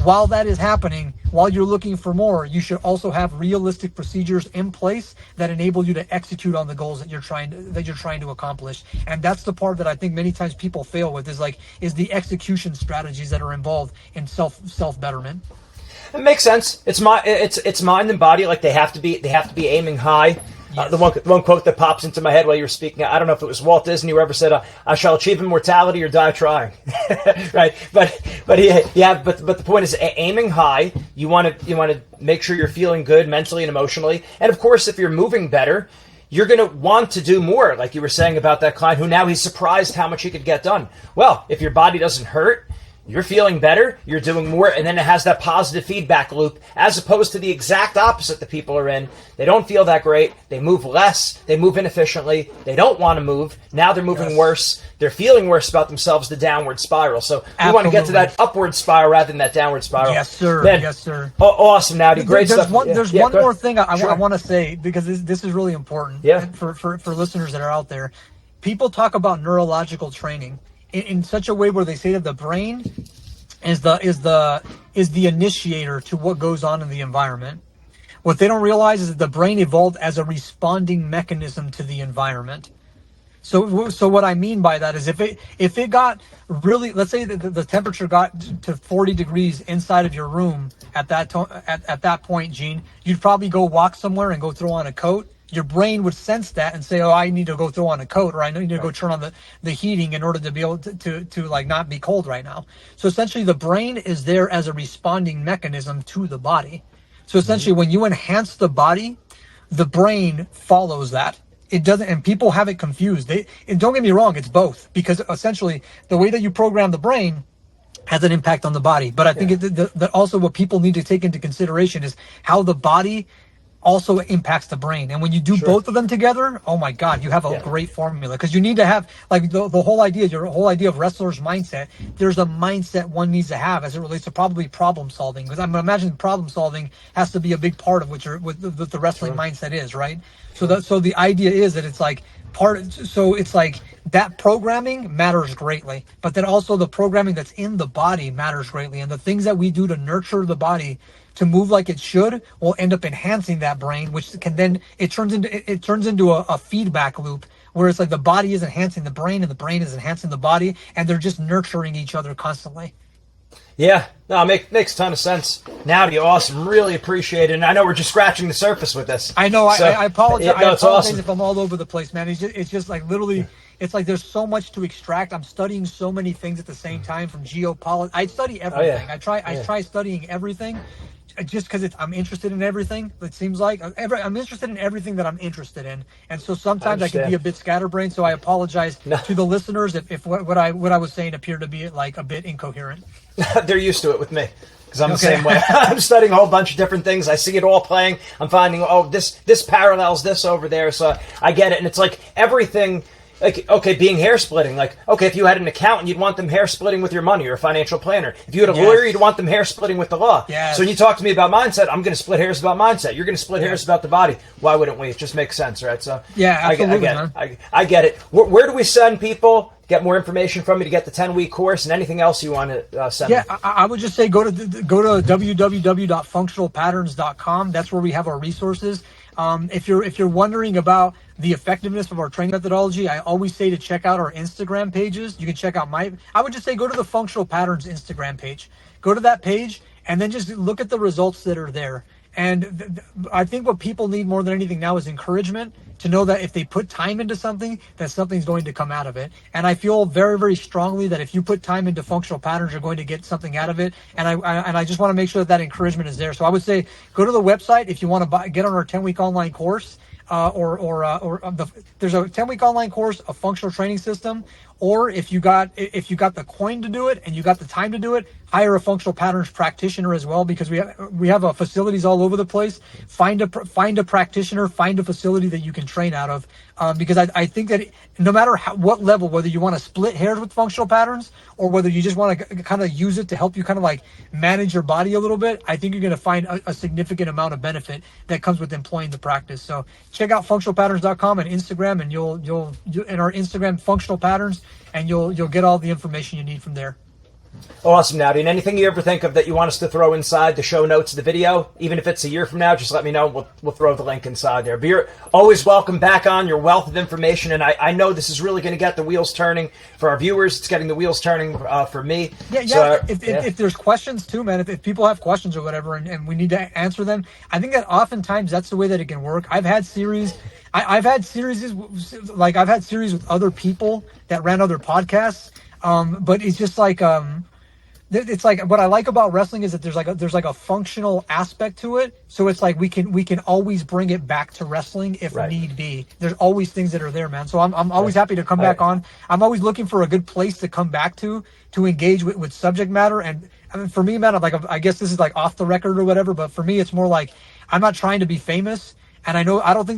while that is happening, while you're looking for more, you should also have realistic procedures in place that enable you to execute on the goals that you're trying to accomplish. And that's the part that I think many times people fail with, is the execution strategies that are involved in self betterment. It makes sense. It's mind and body. Like they have to be aiming high. Yes. The one quote that pops into my head while you were speaking, I don't know if it was Walt Disney who ever said, "I shall achieve immortality or die trying." Right? But the point is aiming high. You want to make sure you're feeling good mentally and emotionally, and of course, if you're moving better, you're going to want to do more. Like you were saying about that client who now he's surprised how much he could get done. Well, if your body doesn't hurt, you're feeling better, you're doing more, and then it has that positive feedback loop, as opposed to the exact opposite that people are in. They don't feel that great, they move less, they move inefficiently, they don't want to move, now they're moving worse, they're feeling worse about themselves, the downward spiral. So we want to get to that upward spiral rather than that downward spiral. Yes, sir. Ben, yes, sir. Awesome, Naudi. Great there's stuff. There's one more thing I want to say, because this is really important for listeners that are out there. People talk about neurological training in such a way where they say that the brain is the initiator to what goes on in the environment. What they don't realize is that the brain evolved as a responding mechanism to the environment. So what I mean by that is if it got really, let's say that the temperature got to 40 degrees inside of your room at that point, Gene, you'd probably go walk somewhere and go throw on a coat. Your brain would sense that and say, oh, I need to go throw on a coat, or I need to go turn on the heating in order to be able to like not be cold right now. So essentially the brain is there as a responding mechanism to the body. So essentially when you enhance the body, the brain follows that. It doesn't, and people have it confused. And don't get me wrong, it's both, because essentially the way that you program the brain has an impact on the body. But I think that also what people need to take into consideration is how the body also impacts the brain. And when you do both of them together, oh my God, you have a great formula. Because you need to have, like, the whole idea, your whole idea of wrestler's mindset, there's a mindset one needs to have as it relates to probably problem solving. Because I'm imagining problem solving has to be a big part of what the wrestling mindset is, right? So the idea is that it's like it's like that programming matters greatly, but then also the programming that's in the body matters greatly. And the things that we do to nurture the body to move like it should will end up enhancing that brain, which can then it turns into a feedback loop where it's like the body is enhancing the brain and the brain is enhancing the body, and they're just nurturing each other constantly. Yeah, no, makes a ton of sense. Naudi, awesome. Really appreciate it. And I know we're just scratching the surface with this. I know. So, I apologize. I apologize awesome. If I'm all over the place, man. It's just like literally, it's like there's so much to extract. I'm studying so many things at the same time, from geopolitics. I study everything. I try studying everything just because I'm interested in everything. It seems like I'm interested in everything that I'm interested in, and so sometimes I can be a bit scatterbrained. So I apologize to the listeners if what I was saying appeared to be like a bit incoherent. They're used to it with me. Because I'm the same way. I'm studying a whole bunch of different things. I see it all playing. I'm finding, this parallels this over there. So I get it. And it's like everything, like, okay, being hair splitting. Like, okay, if you had an accountant, you'd want them hair splitting with your money, or a financial planner. If you had a lawyer, you'd want them hair splitting with the law. Yes. So when you talk to me about mindset, I'm going to split hairs about mindset. You're going to split hairs about the body. Why wouldn't we? It just makes sense, right? So yeah, absolutely, I get it. Where do we send people? Get more information from me to get the 10-week course, and anything else you want to send me? I would just say go to www.functionalpatterns.com. That's where we have our resources. If you're wondering about the effectiveness of our training methodology, I always say to check out our Instagram pages. You can check out I would just say go to the Functional Patterns Instagram page. Go to that page and then just look at the results that are there. And I think what people need more than anything now is encouragement, to know that if they put time into something, that something's going to come out of it. And I feel very, very strongly that if you put time into functional patterns, you're going to get something out of it. And I just want to make sure that encouragement is there. So I would say go to the website if you want to get on our 10-week online course. There's a 10-week online course, a functional training system, or if you got the coin to do it and you got the time to do it, hire a functional patterns practitioner as well, because we have facilities all over the place. Find a practitioner, find a facility that you can train out of, because I think that no matter what level, whether you want to split hairs with functional patterns or whether you just want to kind of use it to help you kind of like manage your body a little bit, I think you're going to find a significant amount of benefit that comes with employing the practice. So check out functionalpatterns.com and Instagram, and you'll in our Instagram functional patterns, and you'll get all the information you need from there. Awesome, Naudi. And anything you ever think of that you want us to throw inside the show notes of the video, even if it's a year from now, just let me know. We'll throw the link inside there. But you're always welcome back on, your wealth of information. And I know this is really going to get the wheels turning for our viewers. It's getting the wheels turning for me. Yeah. So, if there's questions too, man, if people have questions or whatever, and we need to answer them, I think that oftentimes that's the way that it can work. I've had series with other people that ran other podcasts. But it's just like, it's like what I like about wrestling is that there's like a functional aspect to it. So it's like we can always bring it back to wrestling if need be. There's always things that are there, man. So I'm always happy to come back on. I'm always looking for a good place to come back to engage with subject matter. And I mean, for me, man, I guess this is like off the record or whatever, but for me, it's more like I'm not trying to be famous. And I think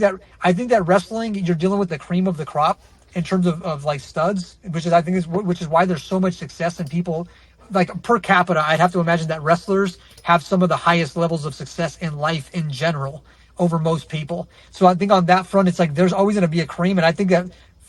that wrestling, you're dealing with the cream of the crop in terms of like studs, which is why there's so much success in people. Like per capita, I'd have to imagine that wrestlers have some of the highest levels of success in life in general over most people. So I think on that front, it's like there's always going to be a cream, and I think that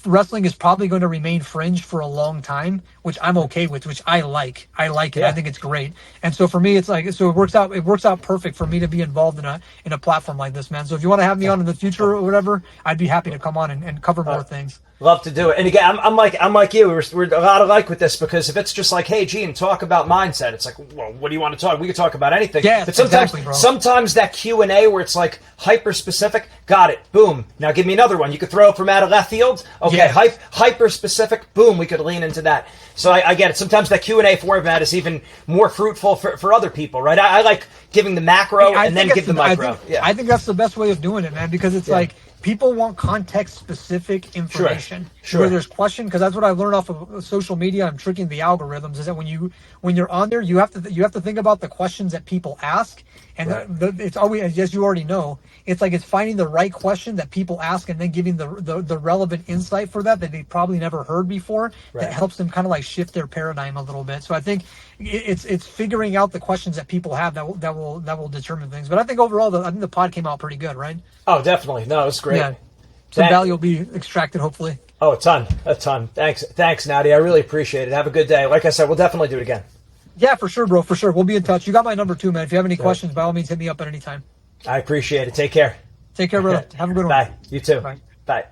wrestling is probably going to remain fringe for a long time, which I'm okay with, which I like. I like it. Yeah. I think it's great. And so for me, it's like, so it works out perfect for me to be involved in a platform like this, man. So if you want to have me on in the future or whatever, I'd be happy to come on and cover more things. Love to do it. And again, I'm like you. We're a lot alike with this, because if it's just like, hey, Gene, talk about mindset, it's like, well, what do you want to talk? We can talk about anything. Yeah, but sometimes that Q&A where it's like hyper specific, got it, boom. Now give me another one. You could throw it from out of left field. Okay, yes. Hyper specific, boom. We could lean into that. So I get it. Sometimes that Q&A format is even more fruitful for other people, right? I like giving the macro and then give the micro. I think that's the best way of doing it, man, because it's like, people want context-specific information. Sure. Where there's question, because that's what I learned off of social media. I'm tricking the algorithms. Is that when you're on there, you have to think about the questions that people ask, and it's always, as you already know, it's like it's finding the right question that people ask, and then giving the relevant insight for that they probably never heard before. That helps them kind of like shift their paradigm a little bit. So I think it's figuring out the questions that people have that will determine things. But I think overall, I think the pod came out pretty good, right? Oh, definitely. No, it's great. Yeah. Some value will be extracted, hopefully. Oh, a ton. Thanks, Naudi. I really appreciate it. Have a good day. Like I said, we'll definitely do it again. Yeah, for sure, bro. For sure. We'll be in touch. You got my number too, man. If you have any questions, by all means, hit me up at any time. I appreciate it. Take care. Take care, brother. Have a good one. Bye. You too. Bye. Bye.